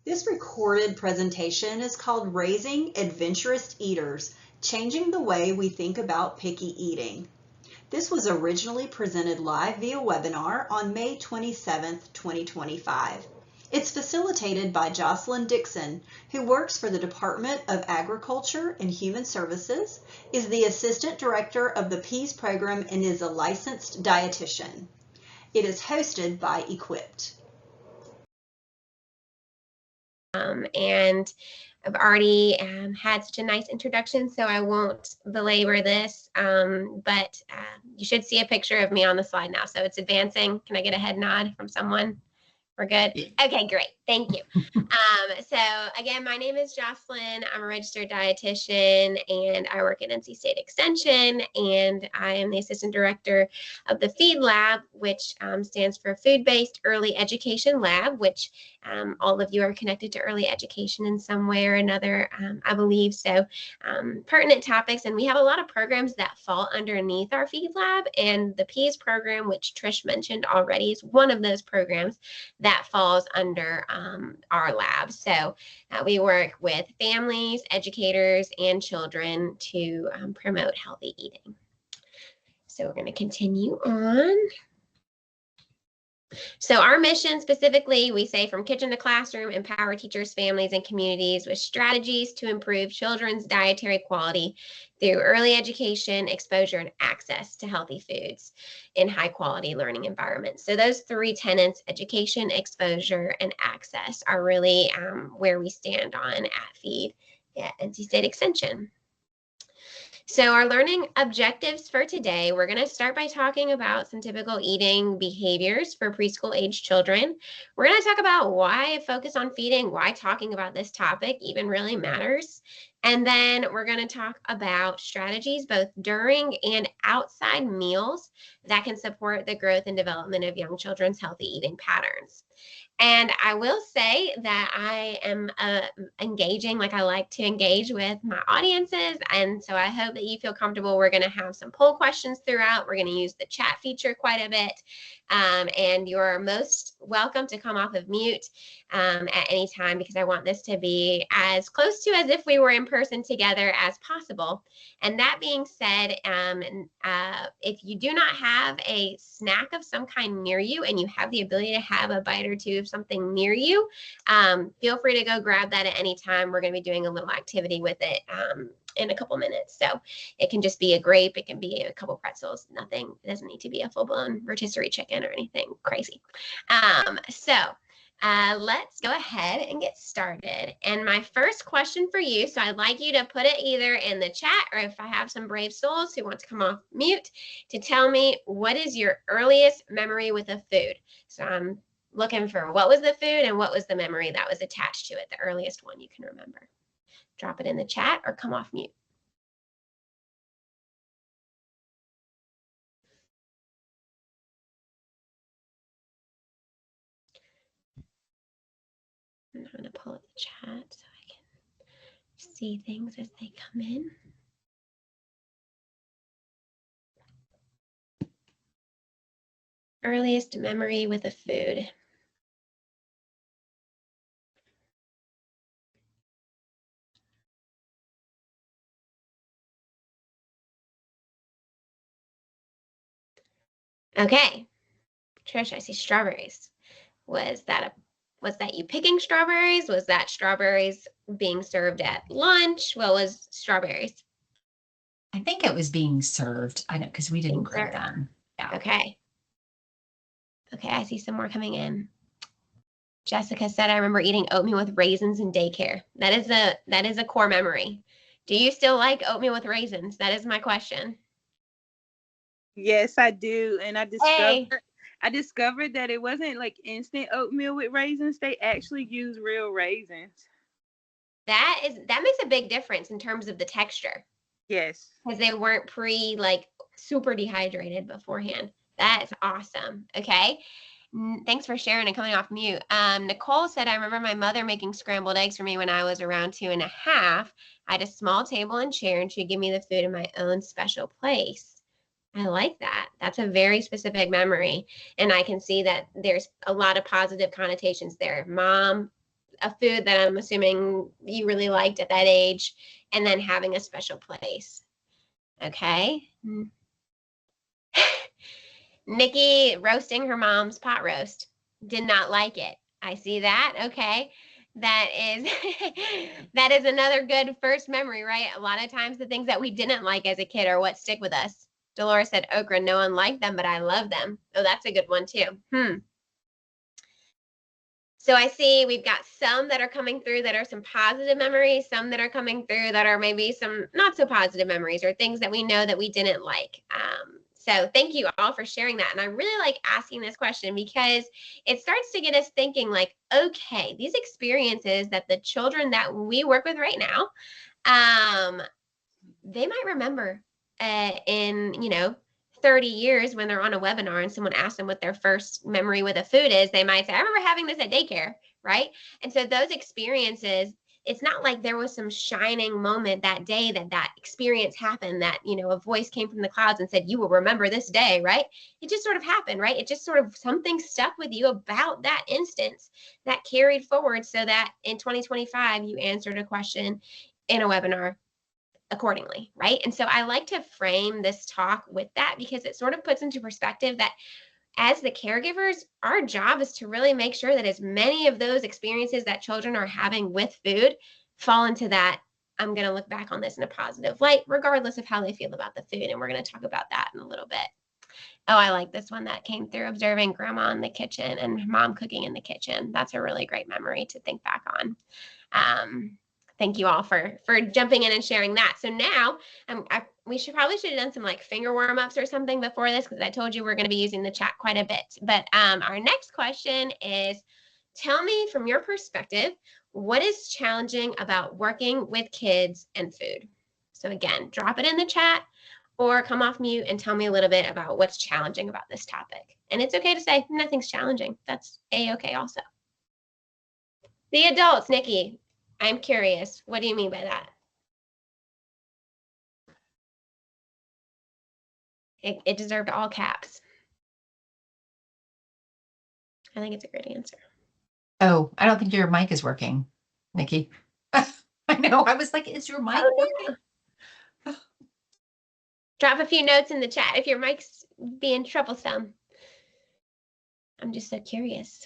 This recorded presentation is called Raising Adventurous Eaters, Changing the Way We Think About Picky Eating. This was originally presented live via webinar on May 27, 2025. It's facilitated by Jocelyn Dixon, who works for the Department of Agriculture and Human Services, is the Assistant Director of the PEAS program, and is a licensed dietitian. It is hosted by Equipped. And I've already had such a nice introduction, so I won't belabor this, but you should see a picture of me on the slide now. So it's advancing. Can I get a head nod from someone? We're good? Okay, great. Thank you. So again, my name is Jocelyn. I'm a registered dietitian and I work at NC State Extension, and I am the assistant director of the Feed Lab, which stands for Food-Based Early Education Lab, which all of you are connected to early education in some way or another, I believe. So pertinent topics, and we have a lot of programs that fall underneath our Feed Lab, and the PEAS program, which Trish mentioned already, is one of those programs that falls under our lab. So we work with families, educators, and children to promote healthy eating. So we're going to continue on. So our mission specifically, we say from kitchen to classroom, empower teachers, families, and communities with strategies to improve children's dietary quality through early education, exposure, and access to healthy foods in high quality learning environments. So those three tenets, education, exposure, and access, are really where we stand on at Feed at NC State Extension. So our learning objectives for today, we're going to start by talking about some typical eating behaviors for preschool age children. We're going to talk about why focus on feeding, why talking about this topic even really matters. And then we're going to talk about strategies both during and outside meals that can support the growth and development of young children's healthy eating patterns. And I will say that I am engaging like I like to engage with my audiences. And so I hope that you feel comfortable. We're going to have some poll questions throughout. We're going to use the chat feature quite a bit. And you're most welcome to come off of mute at any time, because I want this to be as close to as if we were in person together as possible. And that being said, if you do not have a snack of some kind near you and you have the ability to have a bite or two of something near you, feel free to go grab that at any time. We're going to be doing a little activity with it in a couple minutes. So it can just be a grape, it can be a couple pretzels, nothing, it doesn't need to be a full-blown rotisserie chicken or anything crazy. Let's go ahead and get started. And my first question for you, so I'd like you to put it either in the chat, or if I have some brave souls who want to come off mute, to tell me, what is your earliest memory with a food? So I'm looking for what was the food and what was the memory that was attached to it, the earliest one you can remember. Drop it in the chat or come off mute. I'm going to pull up the chat so I can see things as they come in. Earliest memory with a food. Okay, Trish, I see strawberries. Was that you picking strawberries? Was that strawberries being served at lunch? What was strawberries? I think it was being served. I know, because we didn't grow them. Yeah. Okay. Okay, I see some more coming in. Jessica said, I remember eating oatmeal with raisins in daycare. That is a core memory. Do you still like oatmeal with raisins? That is my question. Yes, I do. And I discovered that it wasn't like instant oatmeal with raisins. They actually use real raisins. That makes a big difference in terms of the texture. Yes. Because they weren't super dehydrated beforehand. That's awesome. Okay. Thanks for sharing and coming off mute. Nicole said, I remember my mother making scrambled eggs for me when I was around 2.5. I had a small table and chair, and she'd give me the food in my own special place. I like that. That's a very specific memory. And I can see that there's a lot of positive connotations there. Mom a food that I'm assuming you really liked at that age, and then having a special place. Okay. Nikki roasting her mom's pot roast. Did not like it. I see that. Okay. That is that is another good first memory, right? A lot of times the things that we didn't like as a kid are what stick with us. Dolores said okra. No one liked them, but I love them. Oh, that's a good one too. So I see we've got some that are coming through that are some positive memories, some that are coming through that are maybe some not so positive memories or things that we know that we didn't like. So thank you all for sharing that. And I really like asking this question because it starts to get us thinking like, okay, these experiences that the children that we work with right now, they might remember in, 30 years when they're on a webinar and someone asks them what their first memory with a food is, they might say, I remember having this at daycare, right? And so those experiences, it's not like there was some shining moment that day that experience happened, that, a voice came from the clouds and said, you will remember this day, right? It just sort of happened, right? It just sort of something stuck with you about that instance that carried forward so that in 2025, you answered a question in a webinar accordingly, right? And so I like to frame this talk with that because it sort of puts into perspective that as the caregivers, our job is to really make sure that as many of those experiences that children are having with food fall into that, I'm going to look back on this in a positive light, regardless of how they feel about the food. And we're going to talk about that in a little bit. Oh, I like this one that came through, observing grandma in the kitchen and mom cooking in the kitchen. That's a really great memory to think back on. Thank you all for jumping in and sharing that. So now we should have done some like finger warm ups or something before this, because I told you we're going to be using the chat quite a bit. But our next question is, tell me from your perspective, what is challenging about working with kids and food? So again, drop it in the chat or come off mute and tell me a little bit about what's challenging about this topic. And it's okay to say nothing's challenging. That's a-okay also. The adults, Nikki. I'm curious. What do you mean by that? It deserved all caps. I think it's a great answer. Oh, I don't think your mic is working, Nikki. I know. I was like, is your mic working? Yeah. Drop a few notes in the chat if your mic's being troublesome. I'm just so curious.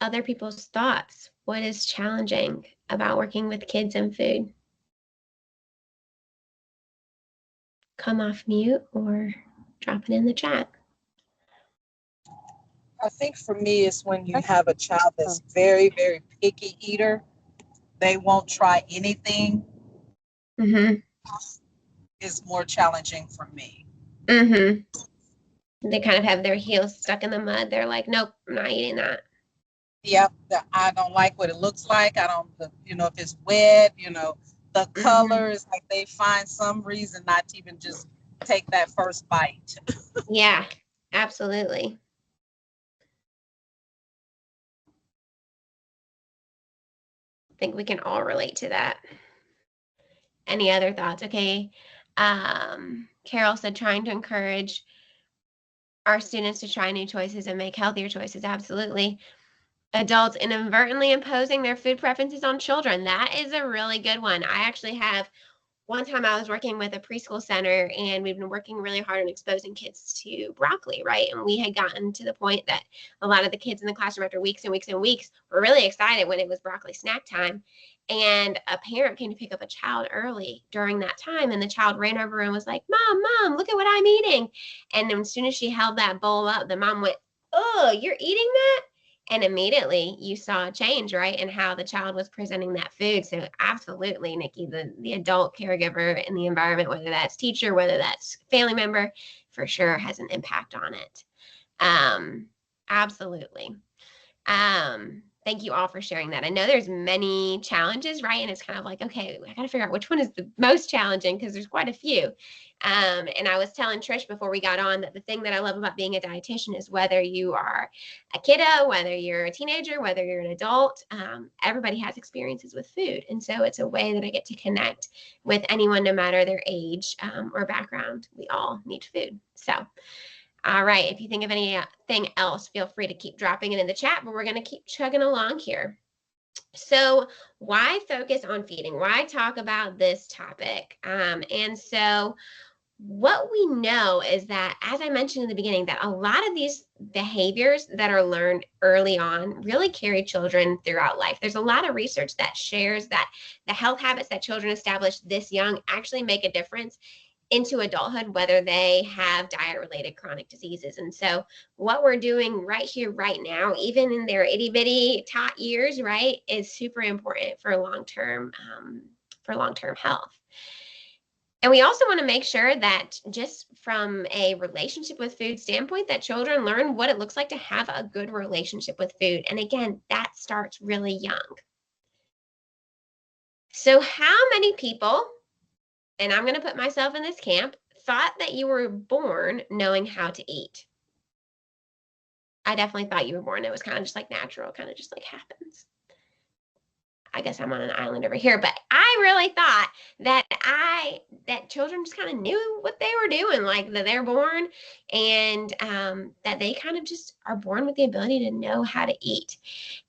Other people's thoughts. What is challenging about working with kids and food? Come off mute or drop it in the chat. I think for me, it's when you have a child that's very, very picky eater. They won't try anything. Is more challenging for me. They kind of have their heels stuck in the mud. They're like, nope, I'm not eating that. Yep, I don't like what it looks like. I don't, if it's wet, the colors, like they find some reason not to even just take that first bite. Yeah, absolutely. I think we can all relate to that. Any other thoughts? Okay. Carol said trying to encourage our students to try new choices and make healthier choices. Absolutely. Adults inadvertently imposing their food preferences on children. That is a really good one. I actually have one time I was working with a preschool center and we've been working really hard on exposing kids to broccoli, right? And we had gotten to the point that a lot of the kids in the classroom after weeks and weeks and weeks were really excited when it was broccoli snack time. And a parent came to pick up a child early during that time. And the child ran over and was like, Mom, look at what I'm eating. And then as soon as she held that bowl up, the mom went, oh, you're eating that? And immediately you saw a change, right, in how the child was presenting that food. So absolutely, Nikki, the adult caregiver in the environment, whether that's teacher, whether that's family member, for sure has an impact on it. Absolutely. Thank you all for sharing that. I know there's many challenges, right? And it's kind of like, okay, I got to figure out which one is the most challenging because there's quite a few. And I was telling Trish before we got on that the thing that I love about being a dietitian is whether you are a kiddo, whether you're a teenager, whether you're an adult, everybody has experiences with food. And so it's a way that I get to connect with anyone, no matter their age or background. We all need food. So All right, if you think of anything else, feel free to keep dropping it in the chat, but we're going to keep chugging along here. So why focus on feeding? Why talk about this topic? And so what we know is that, as I mentioned in the beginning, that a lot of these behaviors that are learned early on really carry children throughout life. There's a lot of research that shares that the health habits that children establish this young actually make a difference into adulthood, whether they have diet-related chronic diseases. And so what we're doing right here, right now, even in their itty-bitty tot years, right, is super important for long-term health. And we also want to make sure that just from a relationship with food standpoint, that children learn what it looks like to have a good relationship with food. And again, that starts really young. So how many people, and I'm going to put myself in this camp, thought that you were born knowing how to eat? I definitely thought you were born. It was kind of just like natural, kind of just like happens. I guess I'm on an island over here, but I really thought that children just kind of knew what they were doing, like that they're born and that they kind of just are born with the ability to know how to eat.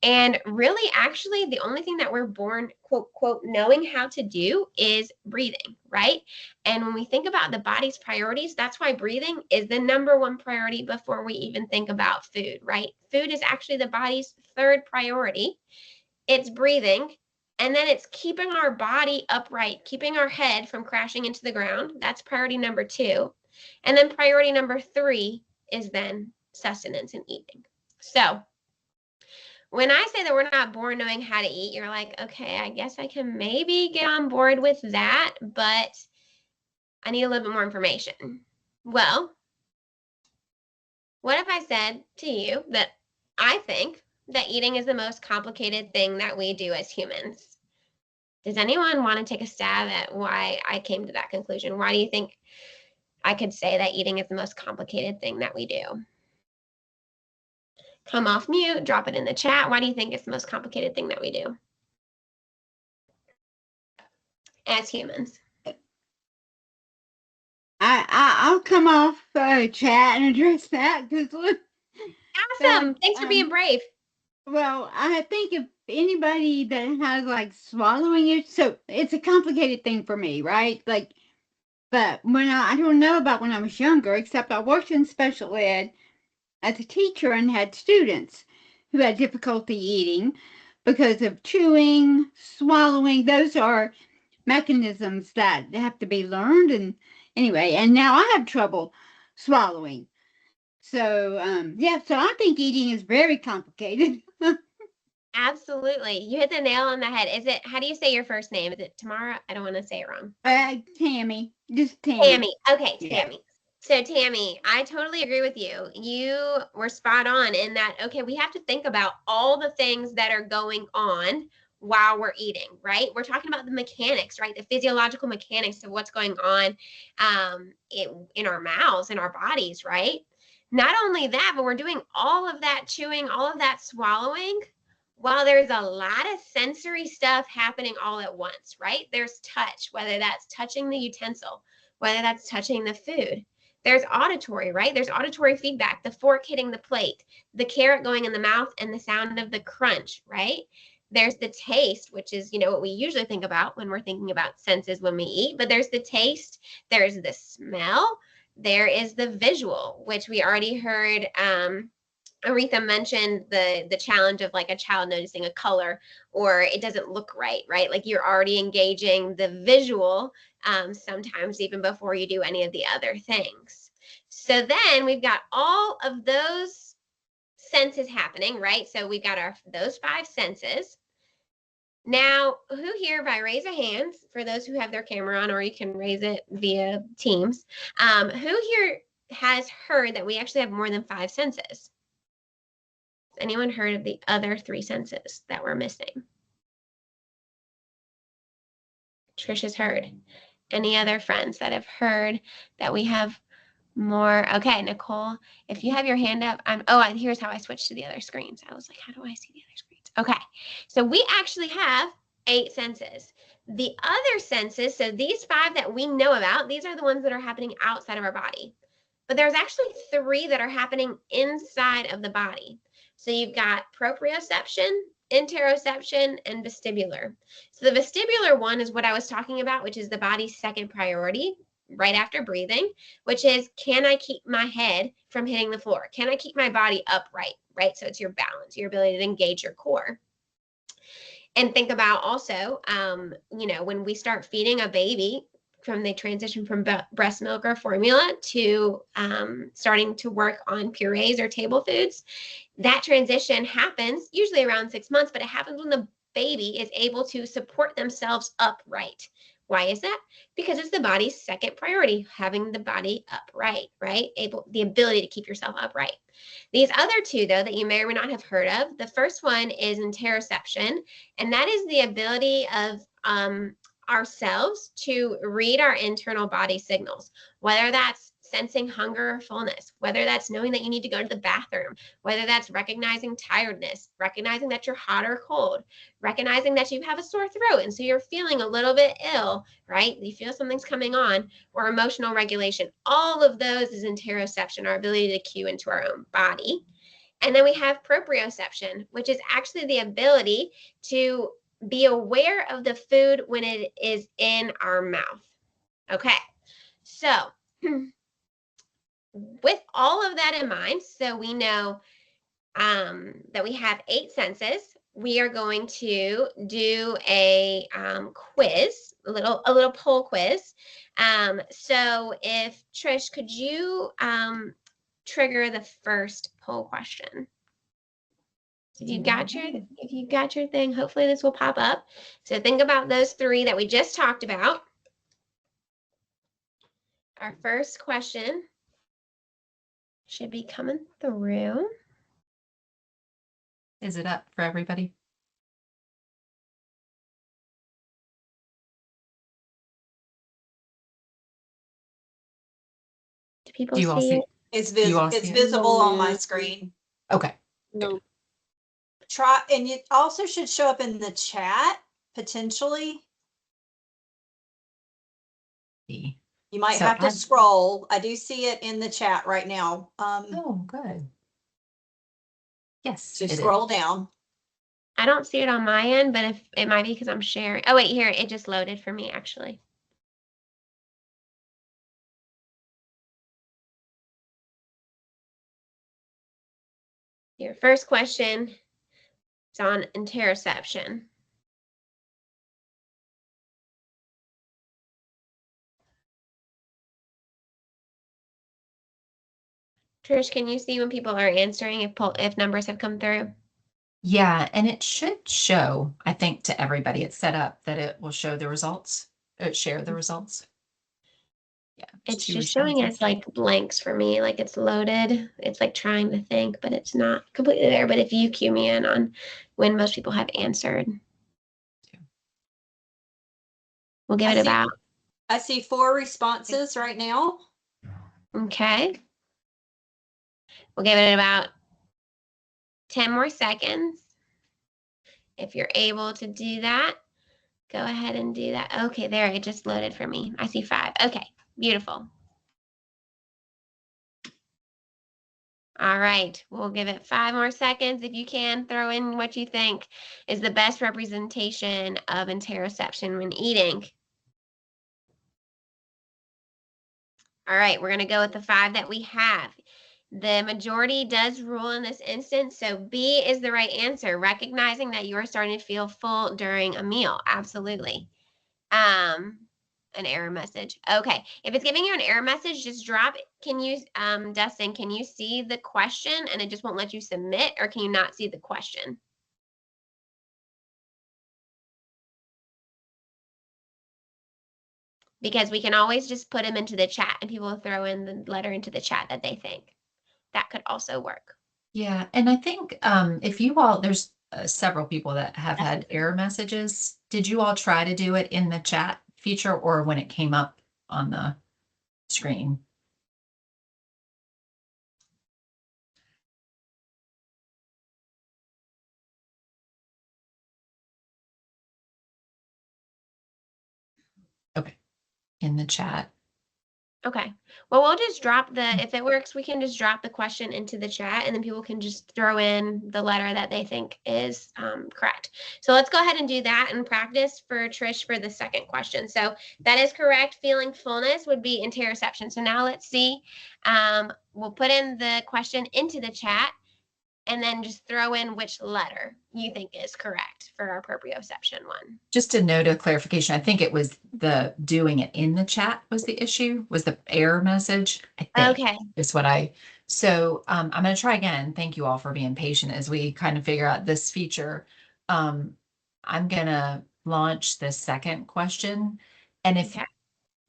And really, actually, the only thing that we're born, quote, quote, knowing how to do is breathing, right? And when we think about the body's priorities, that's why breathing is the #1 priority before we even think about food, right? Food is actually the body's 3rd priority. It's breathing, and then it's keeping our body upright, keeping our head from crashing into the ground. That's priority #2. And then priority #3 is then sustenance and eating. So when I say that we're not born knowing how to eat, you're like, okay, I guess I can maybe get on board with that, but I need a little bit more information. Well, what if I said to you that I think that eating is the most complicated thing that we do as humans? Does anyone want to take a stab at why I came to that conclusion? Why do you think I could say that eating is the most complicated thing that we do? Come off mute, drop it in the chat. Why do you think it's the most complicated thing that we do as humans? I'll come off chat and address that because awesome. Thanks for being brave. Well, I think if anybody that has like swallowing it, so it's a complicated thing for me, right? Like, but when I don't know about when I was younger, except I worked in special ed as a teacher and had students who had difficulty eating because of chewing, swallowing. Those are mechanisms that have to be learned. And anyway, and now I have trouble swallowing. So, yeah, so I think eating is very complicated. Absolutely. You hit the nail on the head. How do you say your first name? Is it Tamara? I don't want to say it wrong. Tammy, just Tammy. Tammy. Okay, Yeah. Tammy. So Tammy, I totally agree with you. You were spot on in that, okay, we have to think about all the things that are going on while we're eating, right? We're talking about the mechanics, right? The physiological mechanics of what's going on in our mouths, in our bodies, right? Not only that, but we're doing all of that chewing, all of that swallowing, while there's a lot of sensory stuff happening all at once, right? There's touch, whether that's touching the utensil, whether that's touching the food. There's auditory, right? There's auditory feedback, the fork hitting the plate, the carrot going in the mouth, and the sound of the crunch, right? There's the taste, which is, what we usually think about when we're thinking about senses when we eat, but there's the taste, there's the smell, there is the visual, which we already heard Aretha mentioned the challenge of like a child noticing a color or it doesn't look right? Like you're already engaging the visual sometimes even before you do any of the other things. So then we've got all of those senses happening, right? So we've got those 5 senses. Now, who here, if I raise a hand, for those who have their camera on, or you can raise it via Teams, who here has heard that we actually have more than 5 senses? Anyone heard of the other 3 senses that we're missing? Trish has heard. Any other friends that have heard that we have more? Okay, Nicole, if you have your hand up, here's how I switched to the other screens. I was like, how do I see the other screens? Okay, so we actually have 8 senses. The other senses, so these 5 that we know about, these are the ones that are happening outside of our body. but there's actually 3 that are happening inside of the body. So you've got proprioception, interoception, and vestibular. So the vestibular one is what I was talking about, which is the body's second priority right after breathing, which is, can I keep my head from hitting the floor? Can I keep my body upright, right? So it's your balance, your ability to engage your core. And think about also, when we start feeding a baby, from the transition from breast milk or formula to starting to work on purees or table foods, that transition happens usually around 6 months, but it happens when the baby is able to support themselves upright. Why is that? Because it's the body's second priority, having the body upright, right? The ability to keep yourself upright. These other 2, though, that you may or may not have heard of, the first one is interoception, and that is the ability of ourselves to read our internal body signals, whether that's sensing hunger or fullness, whether that's knowing that you need to go to the bathroom, whether that's recognizing tiredness, recognizing that you're hot or cold, recognizing that you have a sore throat and so you're feeling a little bit ill, right? You feel something's coming on, or emotional regulation. All of those is interoception, our ability to cue into our own body. And then we have proprioception, which is actually the ability to be aware of the food when it is in our mouth. Okay, so with all of that in mind, so we know that we have 8 senses. We are going to do a quiz, a little poll quiz. So if Trish, could you trigger the first poll question? If you got your thing, hopefully this will pop up. So think about those 3 that we just talked about. Our first question should be coming through. Is it up for everybody? Do people Do you all see it? It's Do you all see it? visible on my screen. Okay. No. Try, and it also should show up in the chat potentially. You might So have to I- scroll. I do see it in the chat right now. Oh, good. Yes, So it is. scroll down. I don't see it on my end, but if it might be because I'm sharing. Oh, wait, here, it just loaded for me, actually. Your first question is on interoception. Trish, can you see when people are answering if numbers have come through? Yeah, and it should show, I think, to everybody. It's set up that it will show the results, share the results. Yeah, It's 2 just showing responses. us like blanks for me, like it's loaded. It's like trying to think, but it's not completely there. But if you cue me in on when most people have answered, we'll give it about. I see 4 responses right now. Okay. We'll give it about 10 more seconds. If you're able to do that, go ahead and do that. Okay, there, it just loaded for me. I see 5. Okay, beautiful. All right, we'll give it 5 more seconds. If you can, throw in what you think is the best representation of interoception when eating. All right, we're going to go with the 5 that we have. The majority does rule in this instance, so B is the right answer, recognizing that you are starting to feel full during a meal. Absolutely. An error message. Okay, if it's giving you an error message, just drop. Can you, Dustin, can you see the question and it just won't let you submit, or can you not see the question? Because we can always just put them into the chat and people will throw in the letter into the chat that they think. That could also work. Yeah, and I think if you all, there's several people that have had error messages. Did you all try to do it in the chat feature or when it came up on the screen? Okay, in the chat. Okay. Well, we'll just drop if it works, we can just drop the question into the chat and then people can just throw in the letter that they think is correct. So let's go ahead and do that and practice for Trish for the second question. So that is correct. Feeling fullness would be interoception. So now let's see. We'll put in the question into the chat and then just throw in which letter you think is correct for our proprioception one. Just a note of clarification, I think it was the doing it in the chat was the issue, was the error message, I think. Okay. Is what so I'm going to try again. Thank you all for being patient as we kind of figure out this feature. I'm going to launch the second question. And if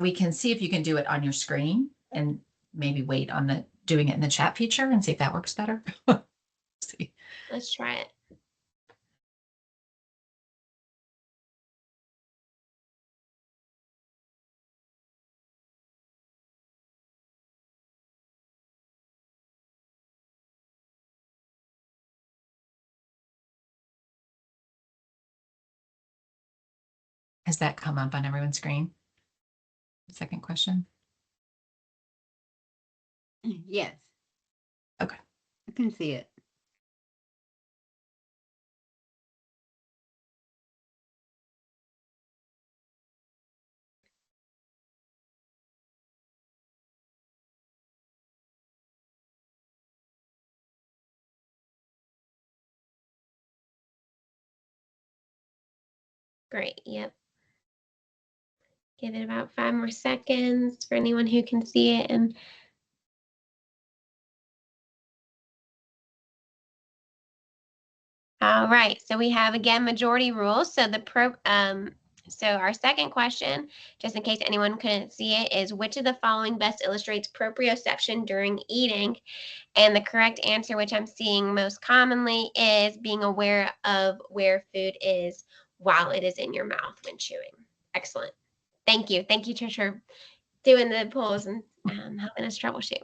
we can see if you can do it on your screen and maybe wait on the doing it in the chat feature and see if that works better. See. Let's try it. Has that come up on everyone's screen? Second question. Yes. Okay. I can see it. Great. Yep. Give it about 5 more seconds for anyone who can see it. And all right, so we have again majority rules. So so our second question, just in case anyone couldn't see it, is which of the following best illustrates proprioception during eating? And the correct answer, which I'm seeing most commonly, is being aware of where food is while it is in your mouth when chewing. Excellent. Thank you. Thank you, Trish, for doing the polls and helping us troubleshoot.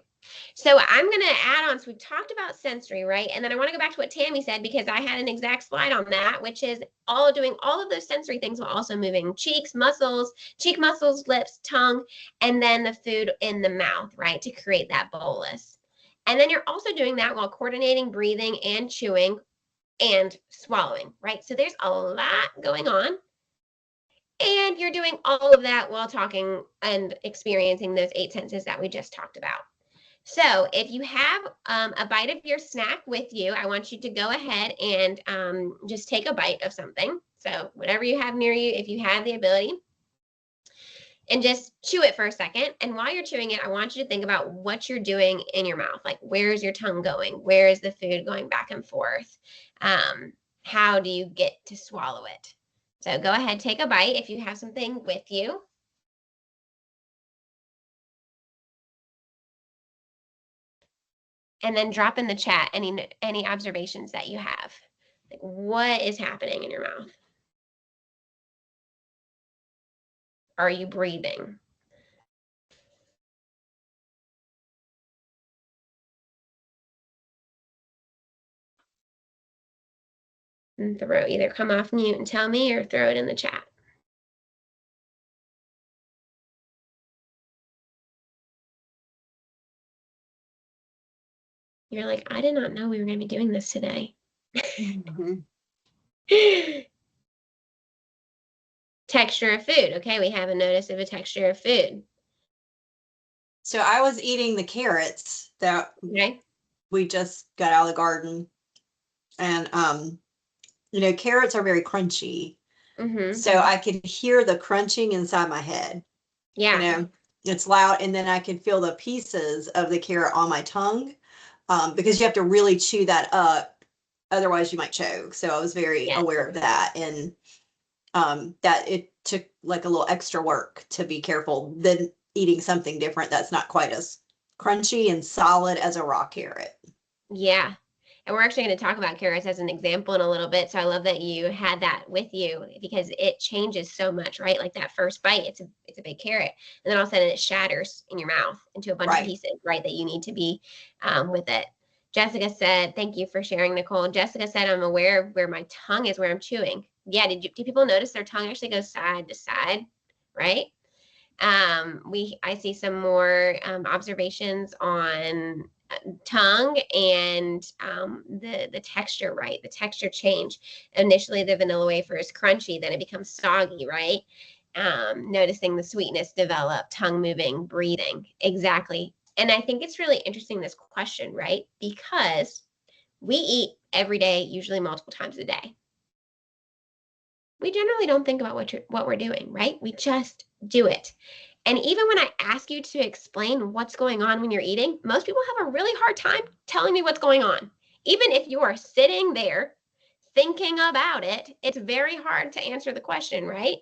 So I'm going to add on. So we talked about sensory, right? And then I want to go back to what Tammy said because I had an exact slide on that, which is doing all of those sensory things while also moving cheek muscles, lips, tongue, and then the food in the mouth, right? To create that bolus. And then you're also doing that while coordinating breathing and chewing and swallowing, right? So there's a lot going on. And you're doing all of that while talking and experiencing those 8 senses that we just talked about. So if you have a bite of your snack with you, I want you to go ahead and just take a bite of something. So whatever you have near you, if you have the ability, and just chew it for a second. And while you're chewing it, I want you to think about what you're doing in your mouth. Like, where is your tongue going? Where is the food going back and forth? How do you get to swallow it? So go ahead, take a bite if you have something with you. And then drop in the chat any observations that you have. Like, what is happening in your mouth? Are you breathing? And either come off mute and tell me or throw it in the chat. You're like, I did not know we were going to be doing this today. Texture of food. Okay, we have a notice of a texture of food. So I was eating the carrots that we just got out of the garden. And, carrots are very crunchy. Mm-hmm. So I could hear the crunching inside my head. Yeah. It's loud. And then I could feel the pieces of the carrot on my tongue because you have to really chew that up. Otherwise you might choke. So I was very aware of that. And that it took like a little extra work to be careful than eating something different that's not quite as crunchy and solid as a raw carrot. Yeah. And we're actually going to talk about carrots as an example in a little bit. So I love that you had that with you because it changes so much, right? Like that first bite, it's a big carrot. And then all of a sudden it shatters in your mouth into a bunch of pieces, right? That you need to be with it. Jessica said, thank you for sharing, Nicole. Jessica said, I'm aware of where my tongue is, where I'm chewing. Yeah, do people notice their tongue actually goes side to side, right? I see some more observations on tongue and the texture, right? The texture change. Initially, the vanilla wafer is crunchy, then it becomes soggy, right? Noticing the sweetness develop, tongue moving, breathing. Exactly. And I think it's really interesting, this question, right? Because we eat every day, usually multiple times a day. We generally don't think about what we're doing, right? We just do it. And even when I ask you to explain what's going on when you're eating, most people have a really hard time telling me what's going on. Even if you are sitting there thinking about it, it's very hard to answer the question, right?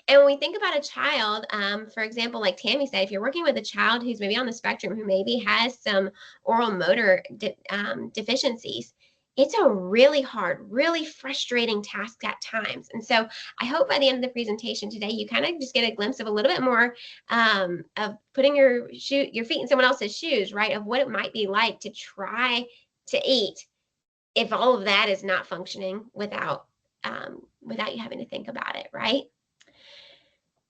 And when we think about a child, for example, like Tammy said, if you're working with a child who's maybe on the spectrum, who maybe has some oral motor deficiencies, it's a really hard, really frustrating task at times. And so I hope by the end of the presentation today, you kind of just get a glimpse of a little bit more of putting your feet in someone else's shoes, right? Of what it might be like to try to eat if all of that is not functioning without you having to think about it, right?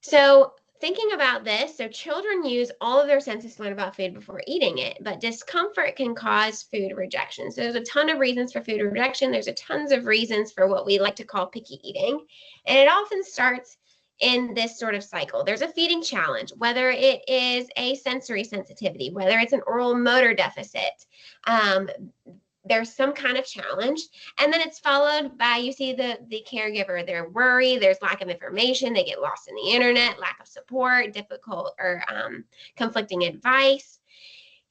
So thinking about this, so children use all of their senses to learn about food before eating it, but discomfort can cause food rejection. So there's a ton of reasons for food rejection. There's a tons of reasons for what we like to call picky eating. And it often starts in this sort of cycle. There's a feeding challenge, whether it is a sensory sensitivity, whether it's an oral motor deficit. There's some kind of challenge, and then it's followed by, you see the caregiver, they're worried, there's lack of information, they get lost in the internet, lack of support, difficult or conflicting advice.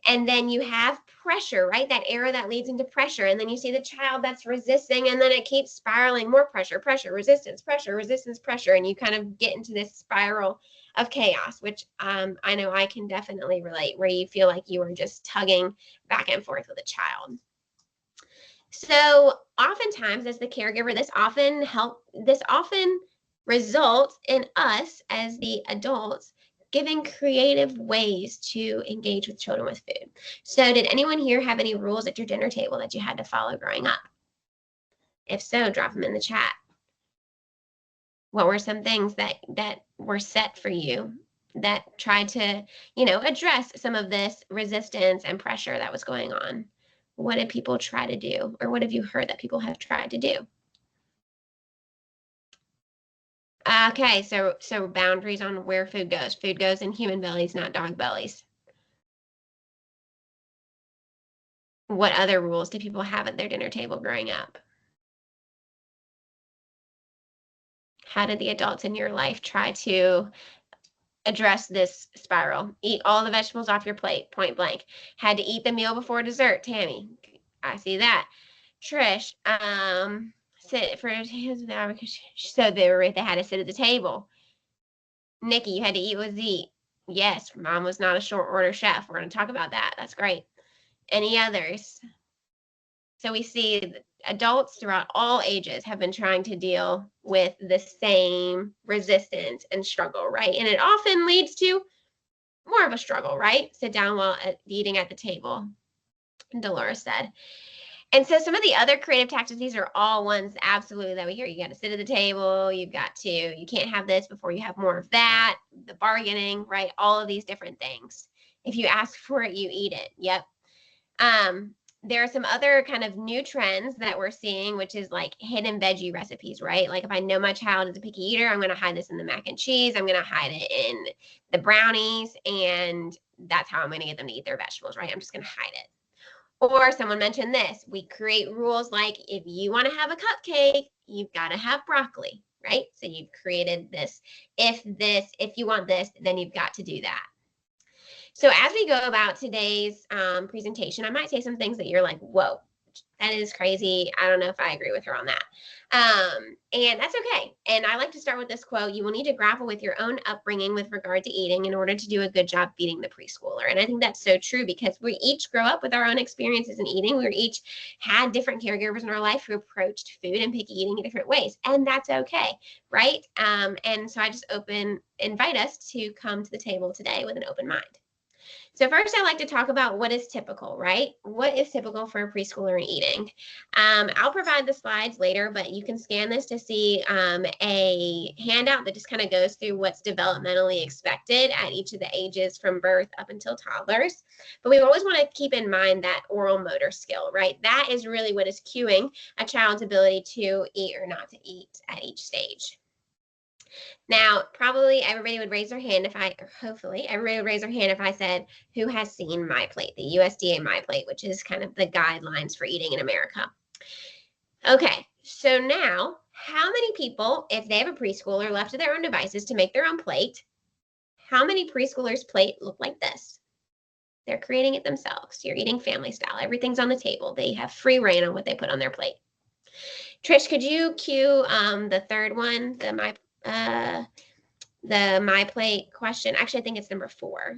And then you have pressure, right? That arrow that leads into pressure. And then you see the child that's resisting, and then it keeps spiraling, more pressure, resistance, pressure. And you kind of get into this spiral of chaos, which I know I can definitely relate, where you feel like you are just tugging back and forth with a child. So oftentimes, as the caregiver, this often results in us as the adults giving creative ways to engage with children with food. So did anyone here have any rules at your dinner table that you had to follow growing up? If so, drop them in the chat. What were some things that were set for you that tried to, address some of this resistance and pressure that was going on? What did people try to do? Or what have you heard that people have tried to do? Okay, so boundaries on where food goes. Food goes in human bellies, not dog bellies. What other rules do people have at their dinner table growing up? How did the adults in your life try to address this spiral? Eat all the vegetables off your plate, point blank. Had to eat the meal before dessert, Tammy. I see that. Trish, sit for so they had to sit at the table. Nikki, you had to eat with Z. Yes, Mom was not a short order chef. We're going to talk about that. That's great. Any others? So we see adults throughout all ages have been trying to deal with the same resistance and struggle, right? And it often leads to more of a struggle, right? Sit down while eating at the table, Dolores said. And so some of the other creative tactics, these are all ones absolutely that we hear. You got to sit at the table. You can't have this before you have more of that. The bargaining, right? All of these different things. If you ask for it, you eat it. Yep. There are some other kind of new trends that we're seeing, which is like hidden veggie recipes, right? Like if I know my child is a picky eater, I'm going to hide this in the mac and cheese. I'm going to hide it in the brownies. And that's how I'm going to get them to eat their vegetables, right? I'm just going to hide it. Or someone mentioned this, we create rules like if you want to have a cupcake, you've got to have broccoli, right? So you've created this, if you want this, then you've got to do that. So as we go about today's presentation, I might say some things that you're like, whoa, that is crazy. I don't know if I agree with her on that. And that's okay. And I like to start with this quote: you will need to grapple with your own upbringing with regard to eating in order to do a good job feeding the preschooler. And I think that's so true, because we each grow up with our own experiences in eating. We each had different caregivers in our life who approached food and picky eating in different ways. And that's okay, right? And so I just invite us to come to the table today with an open mind. So first, I like to talk about what is typical, right? What is typical for a preschooler in eating? I'll provide the slides later, but you can scan this to see a handout that just kind of goes through what's developmentally expected at each of the ages from birth up until toddlers. But we always want to keep in mind that oral motor skill, right? That is really what is cueing a child's ability to eat or not to eat at each stage. Now, probably everybody would raise their hand if I, or hopefully everybody would raise their hand if I said, who has seen My Plate, the USDA My Plate, which is kind of the guidelines for eating in America. Okay, so now, how many people, if they have a preschooler left to their own devices to make their own plate, how many preschoolers' plate look like this? They're creating it themselves. You're eating family style. Everything's on the table. They have free reign on what they put on their plate. Trish, could you cue the third one, the My Plate question? Actually, I think it's number 4.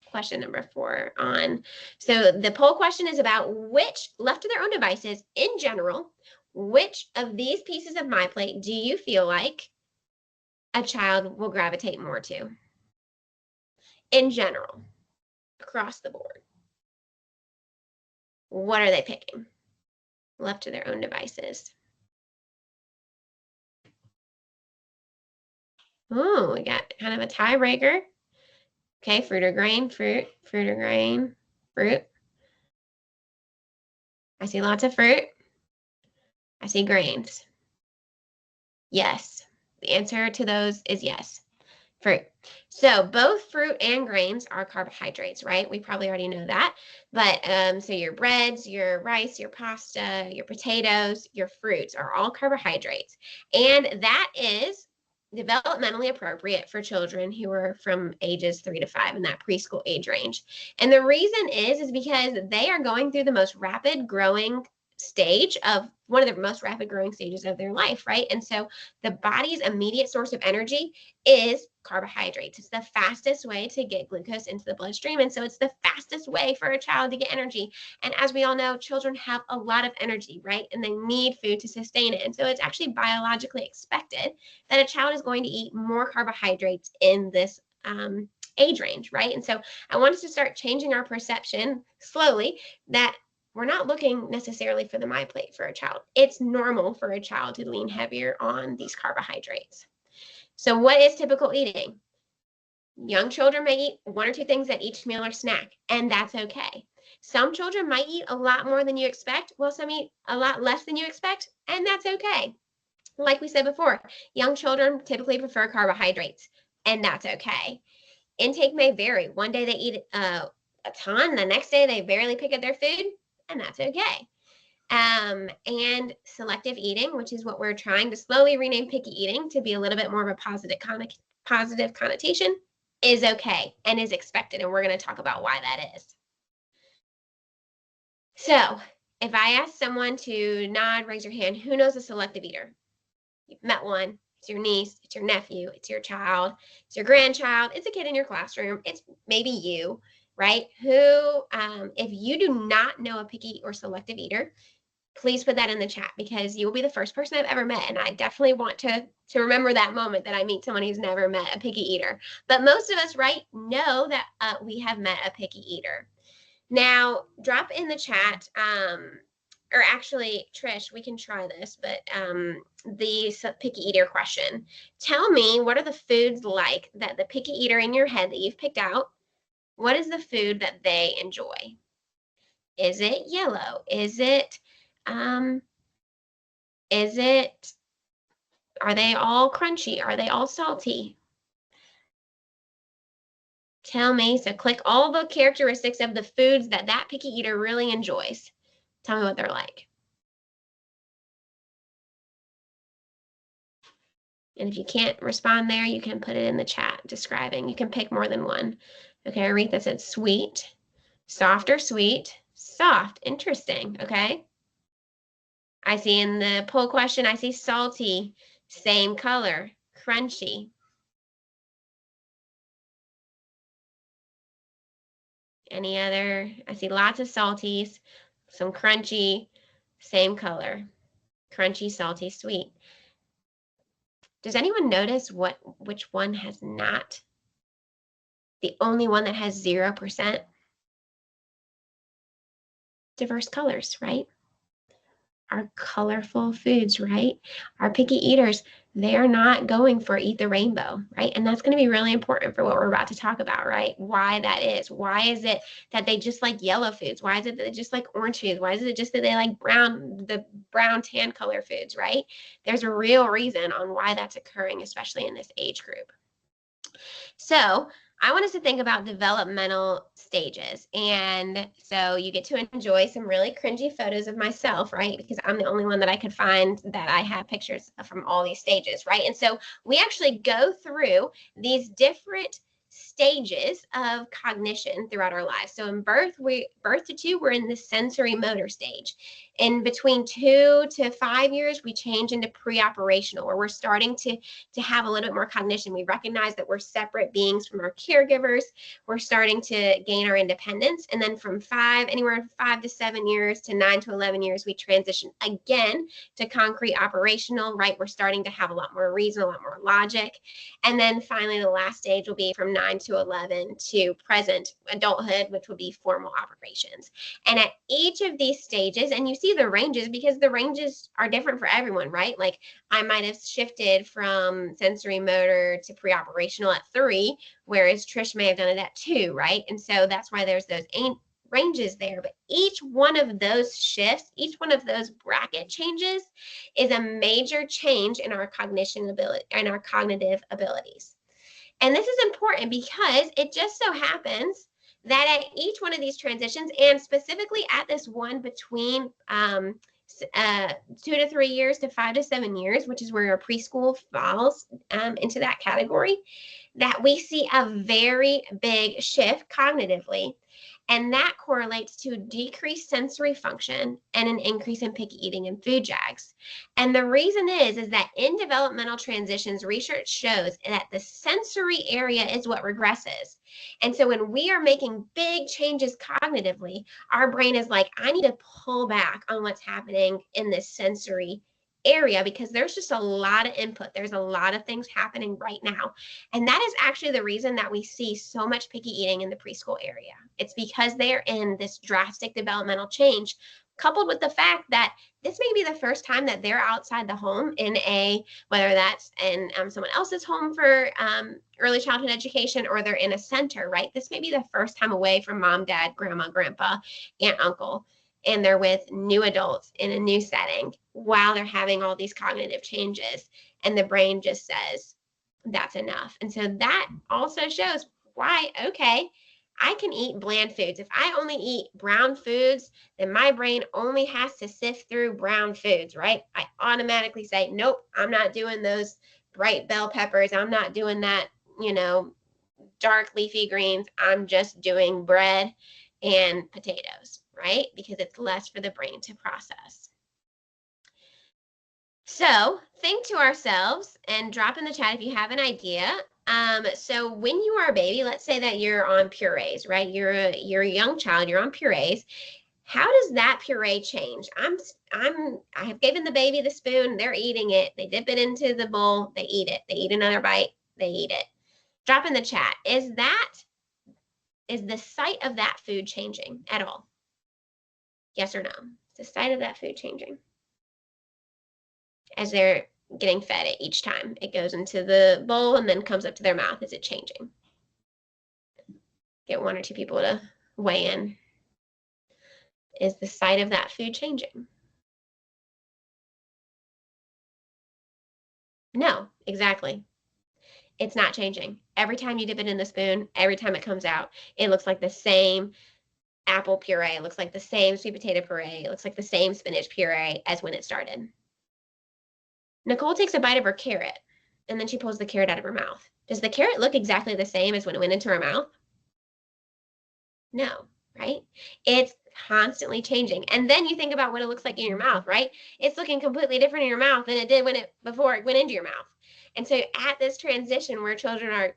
Question number 4 on. So the poll question is about which, left to their own devices in general, which of these pieces of My Plate do you feel like a child will gravitate more to? In general, across the board. What are they picking? Left to their own devices. Oh, we got kind of a tiebreaker. Okay, fruit or grain, fruit or grain, fruit. I see lots of fruit. I see grains. Yes, the answer to those is yes, fruit. So both fruit and grains are carbohydrates, right? We probably already know that. But so your breads, your rice, your pasta, your potatoes, your fruits are all carbohydrates. And that is developmentally appropriate for children who are from ages 3 to 5 in that preschool age range. And the reason is because they are going through the most rapid growing stage of one of the most rapid growing stages of their life, right? And so the body's immediate source of energy is carbohydrates. It's the fastest way to get glucose into the bloodstream. And so it's the fastest way for a child to get energy. And as we all know, children have a lot of energy, right? And they need food to sustain it. And so it's actually biologically expected that a child is going to eat more carbohydrates in this age range, right? And so I want us to start changing our perception slowly that we're not looking necessarily for the My Plate for a child. It's normal for a child to lean heavier on these carbohydrates. So what is typical eating? Young children may eat 1 or 2 things at each meal or snack, and that's okay. Some children might eat a lot more than you expect, while some eat a lot less than you expect, and that's okay. Like we said before, young children typically prefer carbohydrates, and that's okay. Intake may vary. One day they eat a ton, the next day they barely pick up their food, and that's okay. And selective eating, which is what we're trying to slowly rename picky eating to be a little bit more of a positive connotation, is okay and is expected. And we're going to talk about why that is. So if I ask someone to nod, raise your hand, who knows a selective eater? You've met one. It's your niece, it's your nephew, it's your child, it's your grandchild, it's a kid in your classroom, it's maybe you, right? Who, if you do not know a picky or selective eater, please put that in the chat because you will be the first person I've ever met. And I definitely want to remember that moment that I meet someone who's never met a picky eater. But most of us, right, know that we have met a picky eater. Now, drop in the chat, or actually, Trish, we can try this, but the picky eater question. Tell me, what are the foods like that the picky eater in your head that you've picked out, what is the food that they enjoy? Is it yellow? Is it, are they all crunchy? Are they all salty? Tell me, so click all the characteristics of the foods that that picky eater really enjoys. Tell me what they're like. And if you can't respond there, you can put it in the chat describing. You can pick more than one. Okay, Aretha said sweet, soft or sweet, soft, interesting, okay? I see in the poll question, I see salty, same color, crunchy. Any other? I see lots of salties, some crunchy, same color, crunchy, salty, sweet. Does anyone notice which one has not The only one that has 0% diverse colors, right? Our colorful foods, right? Our picky eaters, they are not going for eat the rainbow, right? And that's going to be really important for what we're about to talk about, right? Why that is. Why is it that they just like yellow foods? Why is it that they just like orange foods? Why is it just that they like the brown tan color foods, right? There's a real reason on why that's occurring, especially in this age group. So I want us to think about developmental stages. And so you get to enjoy some really cringy photos of myself, right? Because I'm the only one that I could find that I have pictures from all these stages, right? And so we actually go through these different stages of cognition throughout our lives. So in birth to 2, we're in the sensory motor stage. In between 2 to 5 years, we change into pre-operational, where we're starting to have a little bit more cognition. We recognize that we're separate beings from our caregivers. We're starting to gain our independence. And then from anywhere from 5 to 7 years to 9 to 11 years, we transition again to concrete operational, right? We're starting to have a lot more reason, a lot more logic. And then finally, the last stage will be from 9 to 11 to present adulthood, which will be formal operations. And at each of these stages, and you see the ranges because the ranges are different for everyone, right? Like I might have shifted from sensory motor to pre-operational at 3, whereas Trish may have done it at 2, right? And so that's why there's those ranges there. But each one of those shifts, each one of those bracket changes is a major change in our cognition ability and our cognitive abilities. And this is important because it just so happens that at each one of these transitions, and specifically at this one between 2 to 3 years to 5 to 7 years, which is where your preschool falls into that category, that we see a very big shift cognitively. And that correlates to decreased sensory function and an increase in picky eating and food jags. And the reason is that in developmental transitions, research shows that the sensory area is what regresses. And so when we are making big changes cognitively, our brain is like, I need to pull back on what's happening in this sensory area because there's just a lot of input. There's a lot of things happening right now. And that is actually the reason that we see so much picky eating in the preschool area. It's because they're in this drastic developmental change, coupled with the fact that this may be the first time that they're outside the home whether that's in someone else's home for early childhood education or they're in a center, right? This may be the first time away from mom, dad, grandma, grandpa, aunt, uncle, and they're with new adults in a new setting while they're having all these cognitive changes. And the brain just says, that's enough. And so that also shows why, okay, I can eat bland foods. If I only eat brown foods, then my brain only has to sift through brown foods, right? I automatically say, nope, I'm not doing those bright bell peppers. I'm not doing that, dark leafy greens. I'm just doing bread and potatoes, right? Because it's less for the brain to process. So think to ourselves and drop in the chat if you have an idea. So when you are a baby, let's say that you're on purees, right? You're a young child, you're on purees. How does that puree change? I have given the baby the spoon, they're eating it. They dip it into the bowl, they eat it. They eat another bite, they eat it. Drop in the chat. Is the sight of that food changing at all? Yes or no? Is the sight of that food changing as they're getting fed it each time it goes into the bowl and then comes up to their mouth? Is it changing? Get 1 or 2 people to weigh in. Is the sight of that food changing? No, exactly. It's not changing. Every time you dip it in the spoon, every time it comes out, it looks like the same apple puree. It looks like the same sweet potato puree. It looks like the same spinach puree as when it started. Nicole takes a bite of her carrot and then she pulls the carrot out of her mouth. Does the carrot look exactly the same as when it went into her mouth? No, right? It's constantly changing. And then you think about what it looks like in your mouth, right? It's looking completely different in your mouth than it did before it went into your mouth. And so at this transition where children are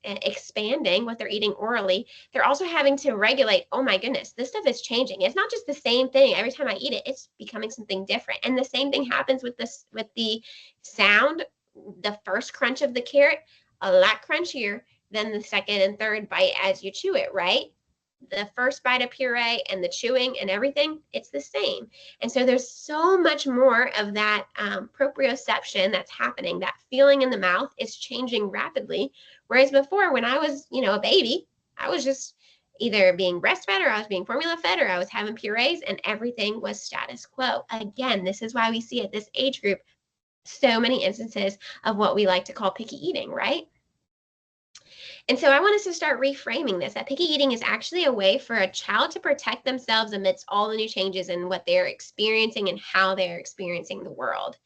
expanding what they're eating orally, they're also having to regulate, oh my goodness, this stuff is changing. It's not just the same thing. Every time I eat it, it's becoming something different. And the same thing happens with the sound. The first crunch of the carrot, a lot crunchier than the second and third bite as you chew it, right? The first bite of puree and the chewing and everything, it's the same. And so there's so much more of that proprioception that's happening. That feeling in the mouth is changing rapidly. Whereas before, when I was, a baby, I was just either being breastfed or I was being formula fed or I was having purees and everything was status quo. Again, this is why we see at this age group so many instances of what we like to call picky eating, right? And so I want us to start reframing this, that picky eating is actually a way for a child to protect themselves amidst all the new changes in what they're experiencing and how they're experiencing the world.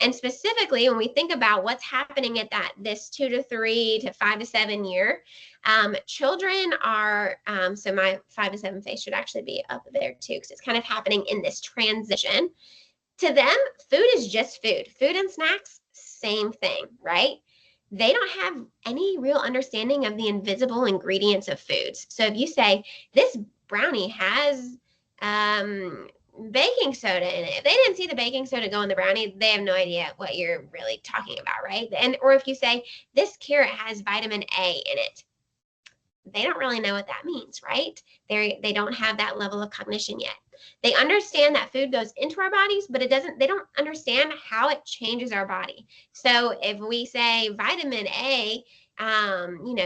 And specifically, when we think about what's happening at this 2 to 3 to 5 to 7 year, children are, so my 5 to 7 face should actually be up there too, because it's kind of happening in this transition. To them, food is just food. Food and snacks, same thing, right? They don't have any real understanding of the invisible ingredients of foods. So if you say, this brownie has baking soda in it, if they didn't see the baking soda go in the brownie, they have no idea what you're really talking about, right? Or if you say, this carrot has vitamin A in it, they don't really know what that means, right? They don't have that level of cognition yet. They understand that food goes into our bodies, but they don't understand how it changes our body. So if we say vitamin A,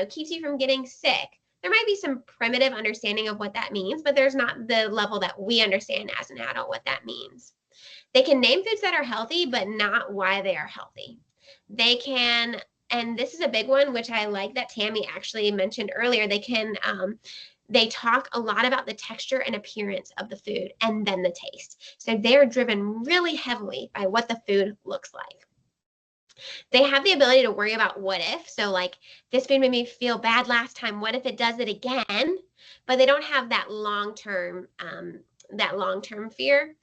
keeps you from getting sick, there might be some primitive understanding of what that means, but there's not the level that we understand as an adult what that means. They can name foods that are healthy, but not why they are healthy. They can, and this is a big one, which I like that Tammy actually mentioned earlier, they talk a lot about the texture and appearance of the food and then the taste. So they're driven really heavily by what the food looks like. They have the ability to worry about what if. So like, this food made me feel bad last time. What if it does it again? But they don't have that long-term fear.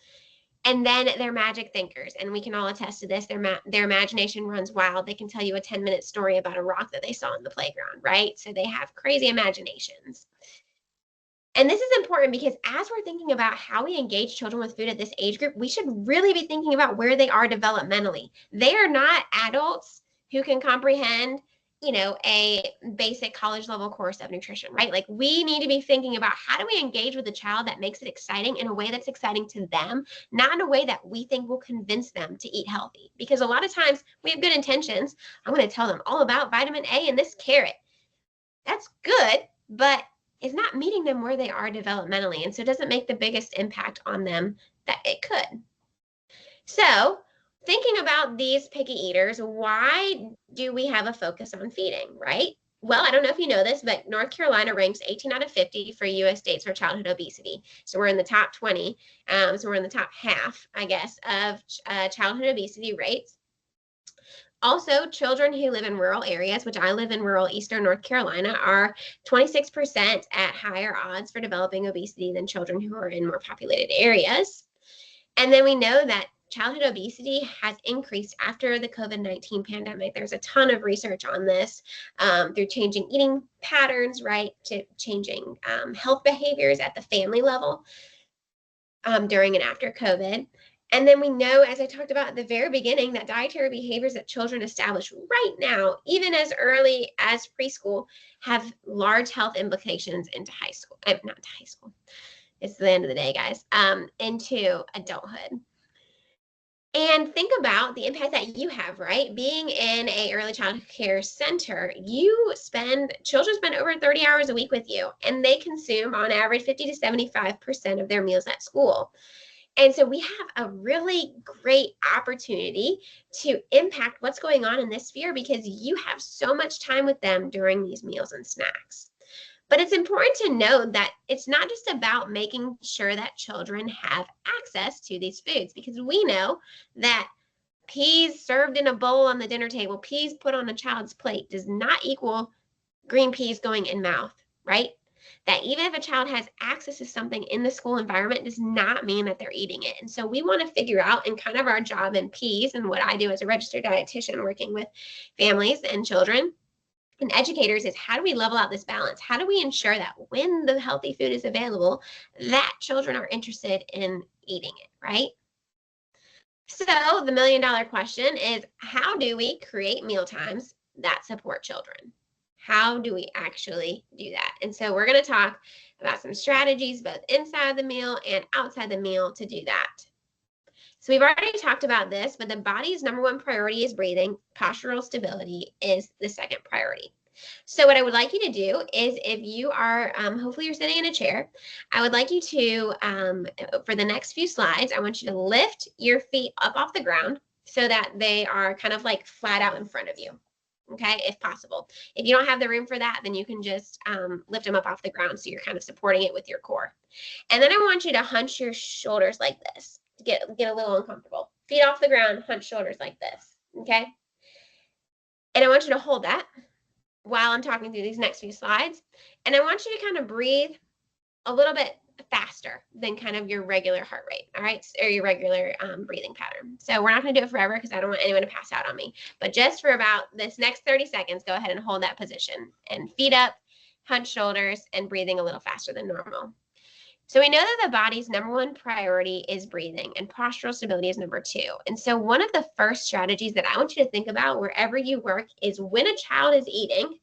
And then they're magic thinkers, and we can all attest to this. Their imagination runs wild. They can tell you a 10-minute story about a rock that they saw in the playground, right? So they have crazy imaginations. And this is important because as we're thinking about how we engage children with food at this age group, we should really be thinking about where they are developmentally. They are not adults who can comprehend, a basic college level course of nutrition, right? Like, we need to be thinking about how do we engage with a child that makes it exciting in a way that's exciting to them, not in a way that we think will convince them to eat healthy. Because a lot of times we have good intentions. I'm going to tell them all about vitamin A in this carrot. That's good, but it's not meeting them where they are developmentally. And so it doesn't make the biggest impact on them that it could. So thinking about these picky eaters, why do we have a focus on feeding, right? Well, I don't know if you know this, but North Carolina ranks 18 out of 50 for U.S. states for childhood obesity. So we're in the top 20. So we're in the top half, I guess, of childhood obesity rates. Also, children who live in rural areas, which I live in rural Eastern North Carolina, are 26% at higher odds for developing obesity than children who are in more populated areas. And then we know that childhood obesity has increased after the COVID-19 pandemic. There's a ton of research on this through changing eating patterns, right, to changing health behaviors at the family level during and after COVID. And then we know, as I talked about at the very beginning, that dietary behaviors that children establish right now, even as early as preschool, have large health implications into high school. Not to high school. It's the end of the day, guys. Into adulthood. And think about the impact that you have, right? Being in a early childhood care center, children spend over 30 hours a week with you, and they consume on average 50 to 75% of their meals at school. And so we have a really great opportunity to impact what's going on in this sphere because you have so much time with them during these meals and snacks. But it's important to note that it's not just about making sure that children have access to these foods, because we know that peas served in a bowl on the dinner table, peas put on a child's plate, does not equal green peas going in mouth, right? That even if a child has access to something in the school environment does not mean that they're eating it. And so we want to figure out, and kind of our job in peas and what I do as a registered dietitian working with families and children and educators, is how do we level out this balance? How do we ensure that when the healthy food is available, that children are interested in eating it, right? So the $1 million question is, how do we create meal times that support children? How do we actually do that? And so we're going to talk about some strategies both inside the meal and outside the meal to do that. So we've already talked about this, but the body's number one priority is breathing. Postural stability is the second priority. So what I would like you to do is, if you are, hopefully you're sitting in a chair, I would like you to, for the next few slides, I want you to lift your feet up off the ground so that they are kind of like flat out in front of you. Okay, if possible. If you don't have the room for that, then you can just lift them up off the ground so you're kind of supporting it with your core. And then I want you to hunch your shoulders like this to get a little uncomfortable. Feet off the ground, hunch shoulders like this. Okay, and I want you to hold that while I'm talking through these next few slides. And I want you to kind of breathe a little bit faster than kind of your regular heart rate, all right, or your regular breathing pattern. So we're not going to do it forever because I don't want anyone to pass out on me. But just for about this next 30 seconds, go ahead and hold that position and feet up, hunch shoulders, and breathing a little faster than normal. So we know that the body's number one priority is breathing, and postural stability is number two. And so one of the first strategies that I want you to think about wherever you work is, when a child is eating,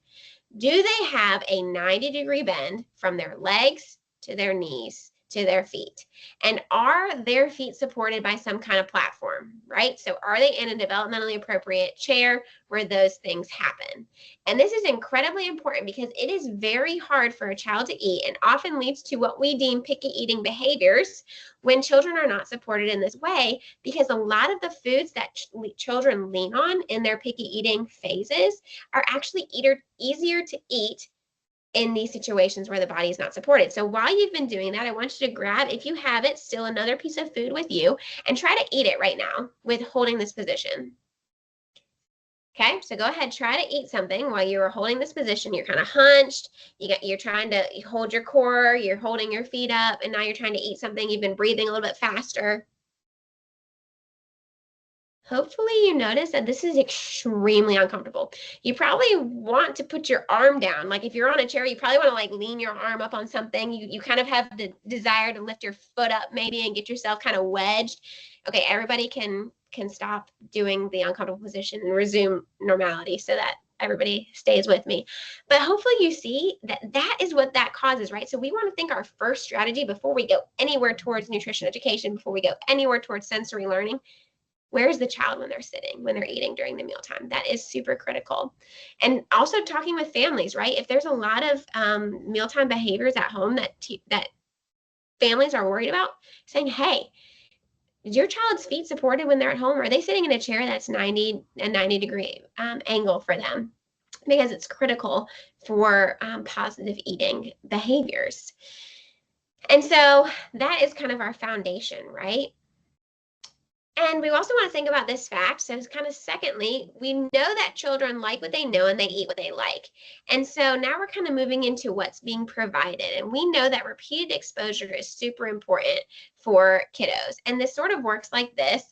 do they have a 90-degree bend from their legs to their knees to their feet? And are their feet supported by some kind of platform, right? So are they in a developmentally appropriate chair where those things happen? And this is incredibly important because it is very hard for a child to eat, and often leads to what we deem picky eating behaviors when children are not supported in this way, because a lot of the foods that children lean on in their picky eating phases are actually easier to eat in these situations where the body is not supported. So while you've been doing that, I want you to grab, if you have it, still another piece of food with you, and try to eat it right now with holding this position. Okay, so go ahead, try to eat something while you are holding this position. You're kind of hunched, you're trying to hold your core, you're holding your feet up, and now you're trying to eat something. You've been breathing a little bit faster. Hopefully you notice that this is extremely uncomfortable. You probably want to put your arm down. Like if you're on a chair, you probably want to like lean your arm up on something. You kind of have the desire to lift your foot up maybe and get yourself kind of wedged. Okay, everybody can stop doing the uncomfortable position and resume normality so that everybody stays with me. But hopefully you see that that is what that causes, right? So we want to think our first strategy before we go anywhere towards nutrition education, before we go anywhere towards sensory learning. Where's the child when they're sitting, when they're eating during the mealtime? That is super critical. And also talking with families, right? If there's a lot of mealtime behaviors at home that families are worried about, saying, hey, is your child's feet supported when they're at home? Are they sitting in a chair that's a 90-degree angle for them? Because it's critical for positive eating behaviors. And so that is kind of our foundation, right? And we also want to think about this fact. So it's kind of secondly, we know that children like what they know and they eat what they like. And so now we're kind of moving into what's being provided. And we know that repeated exposure is super important for kiddos. And this sort of works like this.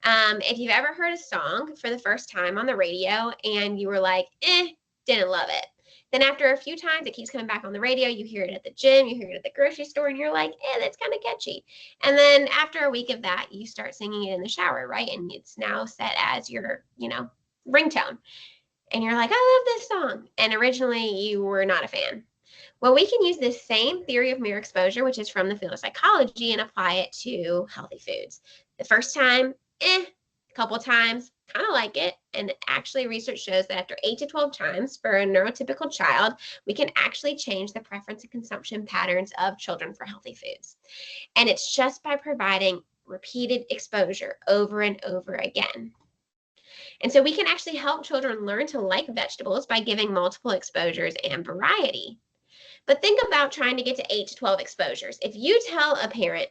If you've ever heard a song for the first time on the radio and you were like, didn't love it. Then after a few times, it keeps coming back on the radio. You hear it at the gym, you hear it at the grocery store, and you're like, that's kind of catchy. And then after a week of that, you start singing it in the shower, right? And it's now set as your, ringtone. And you're like, I love this song. And originally you were not a fan. Well, we can use this same theory of mere exposure, which is from the field of psychology, and apply it to healthy foods. The first time, a couple times, kind of like it. And actually research shows that after 8 to 12 times for a neurotypical child, we can actually change the preference and consumption patterns of children for healthy foods. And it's just by providing repeated exposure over and over again. And so we can actually help children learn to like vegetables by giving multiple exposures and variety. But think about trying to get to 8 to 12 exposures. If you tell a parent,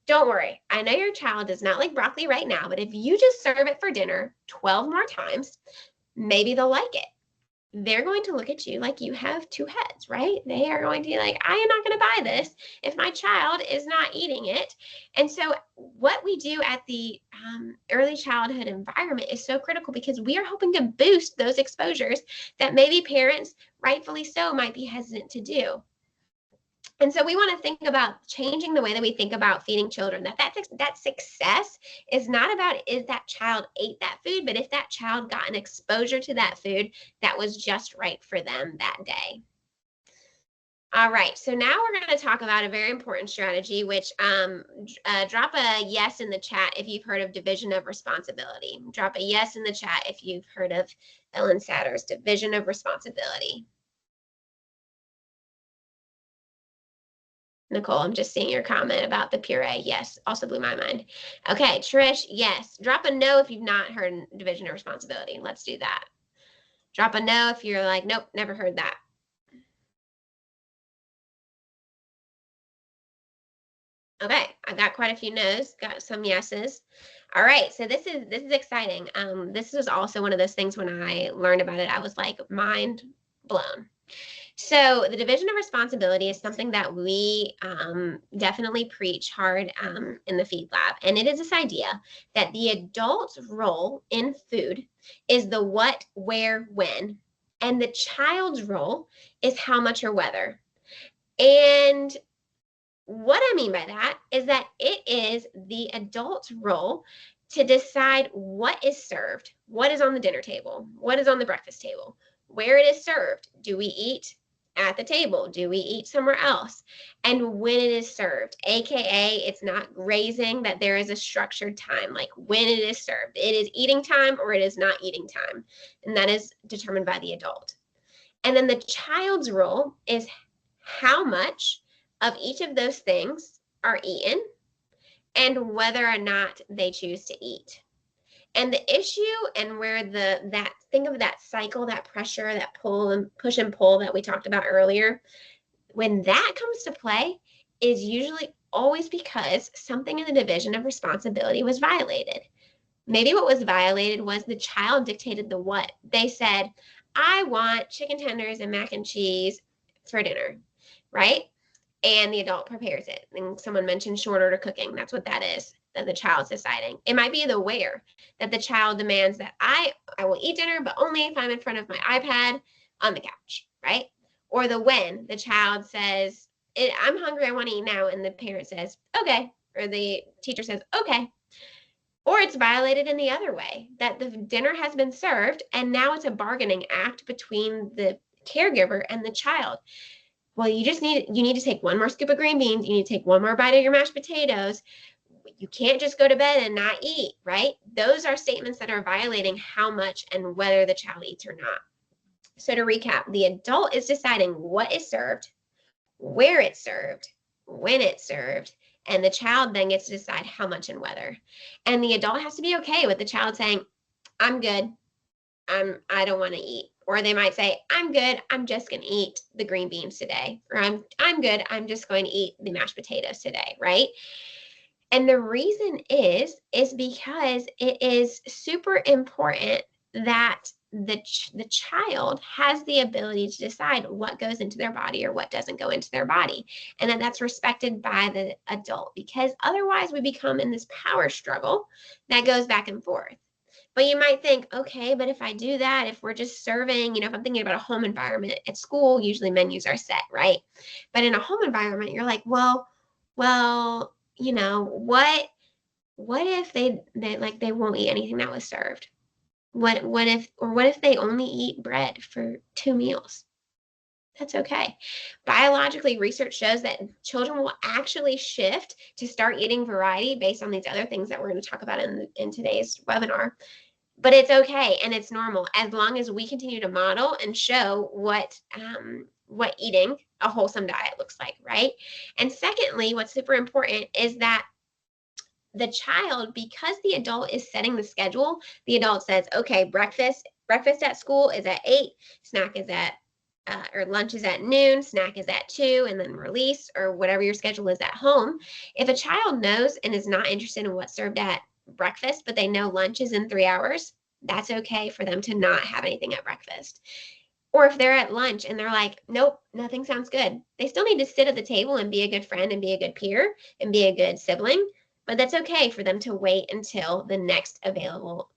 don't worry, I know your child does not like broccoli right now, but if you just serve it for dinner 12 more times, maybe they'll like it. They're going to look at you like you have two heads, right? They are going to be like, I am not going to buy this if my child is not eating it. And so what we do at the early childhood environment is so critical, because we are hoping to boost those exposures that maybe parents, rightfully so, might be hesitant to do. And so we want to think about changing the way that we think about feeding children, that success is not about is that child ate that food, but if that child got an exposure to that food that was just right for them that day. All right, so now we're going to talk about a very important strategy, which drop a yes in the chat if you've heard of division of responsibility. Drop a yes in the chat if you've heard of Ellen Satter's division of responsibility. Nicole, I'm just seeing your comment about the puree. Yes, also blew my mind. Okay, Trish, yes. Drop a no if you've not heard division of responsibility. Let's do that. Drop a no if you're like, nope, never heard that. Okay, I got quite a few no's, got some yeses. All right, so this is exciting. This was also one of those things when I learned about it, I was like mind blown. So the division of responsibility is something that we definitely preach hard in the Feed Lab. And it is this idea that the adult's role in food is the what, where, when, and the child's role is how much or whether. And what I mean by that is that it is the adult's role to decide what is served, what is on the dinner table, what is on the breakfast table, where it is served. Do we eat at the table? Do we eat somewhere else? And when it is served, AKA it's not grazing, that there is a structured time, like when it is served. It is eating time or it is not eating time. And that is determined by the adult. And then the child's role is how much of each of those things are eaten and whether or not they choose to eat. And the issue and where think of that cycle, that pressure, that pull and push and pull that we talked about earlier, when that comes to play is usually always because something in the division of responsibility was violated. Maybe what was violated was the child dictated the what. They said, I want chicken tenders and mac and cheese for dinner, right? And the adult prepares it. And someone mentioned short order cooking. That's what that is, that the child's deciding. It might be the where, that the child demands that I will eat dinner, but only if I'm in front of my iPad on the couch, right? Or the when, the child says, I'm hungry, I want to eat now. And the parent says, okay. Or the teacher says, okay. Or it's violated in the other way, that the dinner has been served and now it's a bargaining act between the caregiver and the child. Well, you need to take one more scoop of green beans. You need to take one more bite of your mashed potatoes. You can't just go to bed and not eat, right? Those are statements that are violating how much and whether the child eats or not. So to recap, the adult is deciding what is served, where it's served, when it's served, and the child then gets to decide how much and whether. And the adult has to be okay with the child saying, I'm good. I don't want to eat. Or they might say, I'm good, I'm just going to eat the green beans today. Or I'm good, I'm just going to eat the mashed potatoes today, right? And the reason is because it is super important that the child has the ability to decide what goes into their body or what doesn't go into their body, and that's respected by the adult, because otherwise we become in this power struggle that goes back and forth. But you might think, okay, but if I do that, if we're just serving, if I'm thinking about a home environment at school, usually menus are set, right? But in a home environment, you're like, well, what if they won't eat anything that was served? What if they only eat bread for 2 meals? That's okay. Biologically, research shows that children will actually shift to start eating variety based on these other things that we're going to talk about in today's webinar. But it's okay and it's normal as long as we continue to model and show what eating a wholesome diet looks like, right? And secondly, what's super important is that the child, because the adult is setting the schedule, the adult says, okay, breakfast at school is at 8, snack is at or lunch is at noon, snack is at 2, and then release, or whatever your schedule is at home. If a child knows and is not interested in what's served at breakfast, but they know lunch is in 3 hours, that's okay for them to not have anything at breakfast. Or if they're at lunch and they're like, nope, nothing sounds good, they still need to sit at the table and be a good friend and be a good peer and be a good sibling. But that's okay for them to wait until the next available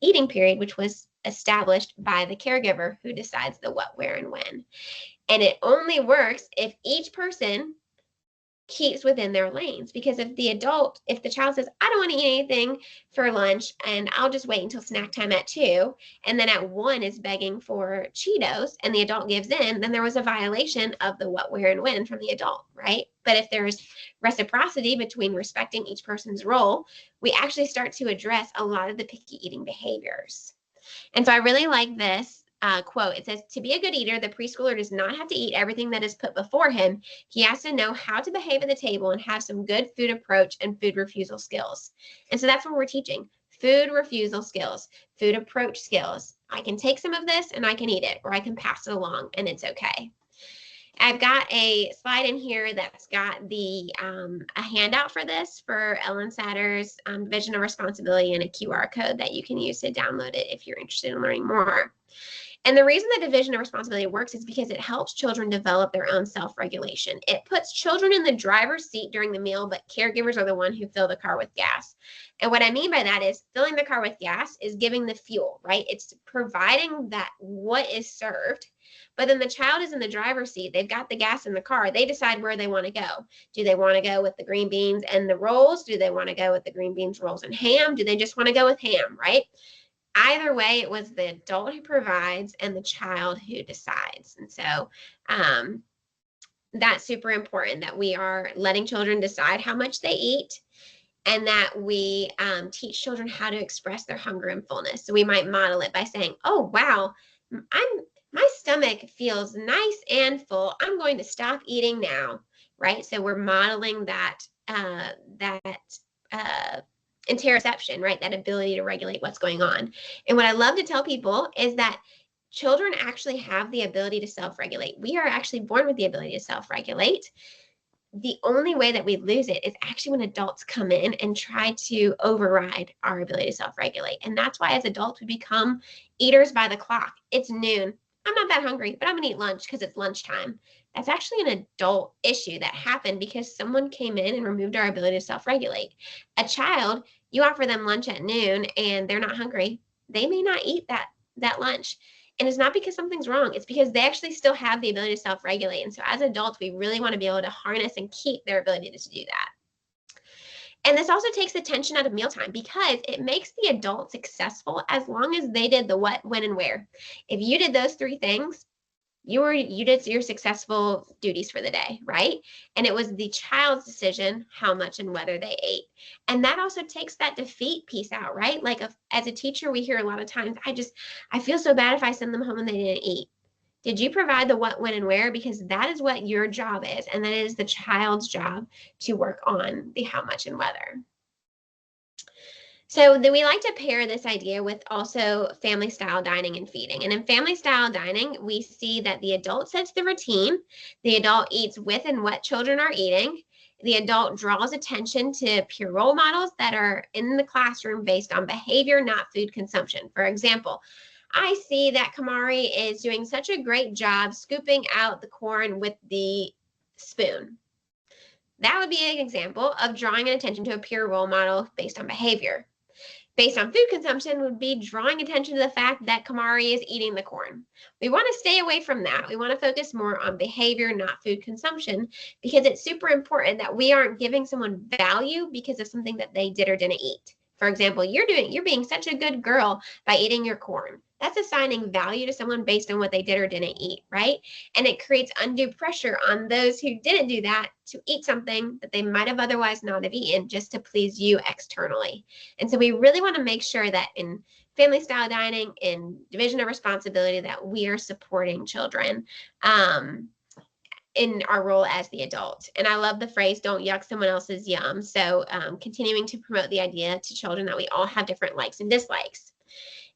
eating period, which was established by the caregiver who decides the what, where, and when. And it only works if each person keeps within their lanes. Because if the child says, I don't want to eat anything for lunch and I'll just wait until snack time at 2, and then at 1 is begging for Cheetos and the adult gives in, then there was a violation of the what, where, and when from the adult, right? But if there's reciprocity between respecting each person's role, we actually start to address a lot of the picky eating behaviors. And so I really like this quote. It says, to be a good eater, the preschooler does not have to eat everything that is put before him. He has to know how to behave at the table and have some good food approach and food refusal skills. And so that's what we're teaching. Food refusal skills, food approach skills. I can take some of this and I can eat it, or I can pass it along and it's okay. I've got a slide in here that's got the a handout for this for Ellen Satter's Division of Responsibility and a QR code that you can use to download it if you're interested in learning more. And the reason the division of responsibility works is because it helps children develop their own self-regulation. It puts children in the driver's seat during the meal, but caregivers are the one who fill the car with gas. And what I mean by that is filling the car with gas is giving the fuel, right? It's providing that what is served, but then the child is in the driver's seat. They've got the gas in the car. They decide where they want to go. Do they want to go with the green beans and the rolls? Do they want to go with the green beans, rolls, and ham? Do they just want to go with ham, right? Either way, it was the adult who provides and the child who decides. And so that's super important, that we are letting children decide how much they eat, and that we teach children how to express their hunger and fullness. So we might model it by saying, oh, wow, my stomach feels nice and full. I'm going to stop eating now, right? So we're modeling that interoception, right? That ability to regulate what's going on. And what I love to tell people is that children actually have the ability to self-regulate. We are actually born with the ability to self-regulate. The only way that we lose it is actually when adults come in and try to override our ability to self-regulate. And that's why as adults, we become eaters by the clock. It's noon. I'm not that hungry, but I'm gonna eat lunch because it's lunchtime. That's actually an adult issue that happened because someone came in and removed our ability to self-regulate. A child, you offer them lunch at noon and they're not hungry, they may not eat that lunch. And it's not because something's wrong. It's because they actually still have the ability to self-regulate. And so as adults, we really want to be able to harness and keep their ability to do that. And this also takes the tension out of mealtime because it makes the adult successful as long as they did the what, when, and where. If you did those 3 things, you did your successful duties for the day, right? And it was the child's decision how much and whether they ate. And that also takes that defeat piece out, right? Like as a teacher, we hear a lot of times, I feel so bad if I send them home and they didn't eat. Did you provide the what, when, and where? Because that is what your job is. And that is the child's job to work on the how much and whether. So then we like to pair this idea with also family style dining and feeding. And in family style dining, we see that the adult sets the routine. The adult eats with and what children are eating. The adult draws attention to peer role models that are in the classroom based on behavior, not food consumption. For example, I see that Kamari is doing such a great job scooping out the corn with the spoon. That would be an example of drawing attention to a peer role model based on behavior. Based on food consumption would be drawing attention to the fact that Kamari is eating the corn. We want to stay away from that. We want to focus more on behavior, not food consumption, because it's super important that we aren't giving someone value because of something that they did or didn't eat. For example, you're being such a good girl by eating your corn. That's assigning value to someone based on what they did or didn't eat, right? And it creates undue pressure on those who didn't do that to eat something that they might have otherwise not have eaten just to please you externally. And so we really want to make sure that in family style dining, in division of responsibility, that we are supporting children in our role as the adult. And I love the phrase, don't yuck someone else's yum. So continuing to promote the idea to children that we all have different likes and dislikes.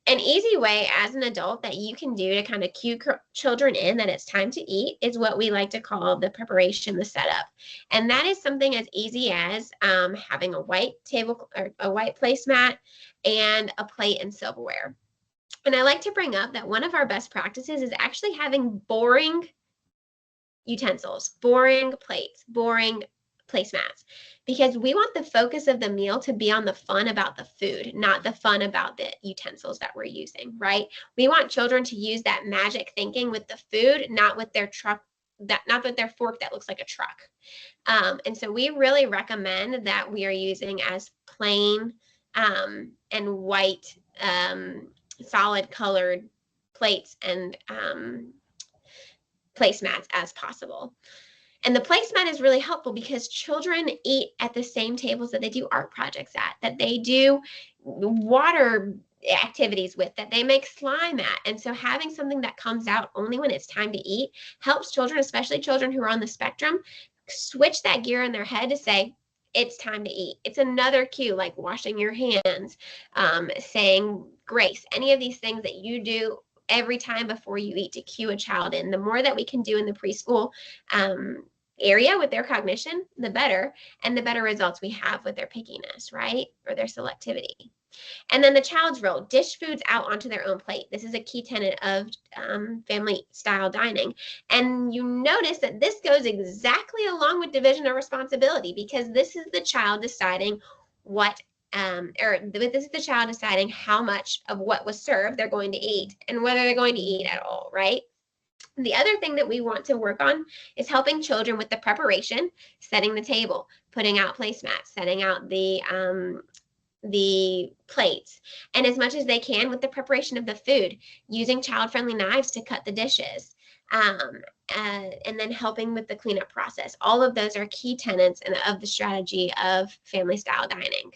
An easy way as an adult that you can do to kind of cue children in that it's time to eat is what we like to call the preparation, the setup. And that is something as easy as having a white table or a white placemat and a plate and silverware. And I like to bring up that one of our best practices is actually having boring utensils, boring plates, boring placemats, because we want the focus of the meal to be on the fun about the food, not the fun about the utensils that we're using, right? We want children to use that magic thinking with the food, not with their not with their fork that looks like a truck. And so we really recommend that we are using as plain and white, solid colored plates and placemats as possible. And the placemat is really helpful because children eat at the same tables that they do art projects at, that they do water activities with, that they make slime at. And so having something that comes out only when it's time to eat helps children, especially children who are on the spectrum, switch that gear in their head to say, it's time to eat. It's another cue, like washing your hands, saying grace, any of these things that you do every time before you eat to cue a child in. The more that we can do in the preschool area with their cognition, the better, and the better results we have with their pickiness, right? Or their selectivity. And then the child's role, dish foods out onto their own plate. This is a key tenet of family style dining. And you notice that this goes exactly along with division of responsibility, because this is the child deciding what this is the child deciding how much of what was served they're going to eat and whether they're going to eat at all, right? The other thing that we want to work on is helping children with the preparation, setting the table, putting out placemats, setting out the plates, and as much as they can with the preparation of the food, using child-friendly knives to cut the dishes, and then helping with the cleanup process. All of those are key tenets of the strategy of family style dining.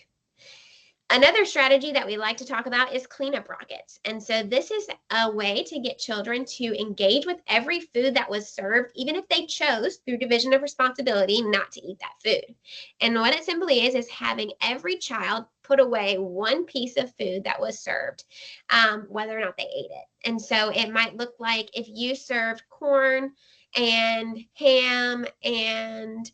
Another strategy that we like to talk about is cleanup rockets. And so this is a way to get children to engage with every food that was served, even if they chose through division of responsibility not to eat that food. And what it simply is having every child put away one piece of food that was served, whether or not they ate it. And so it might look like if you served corn and ham and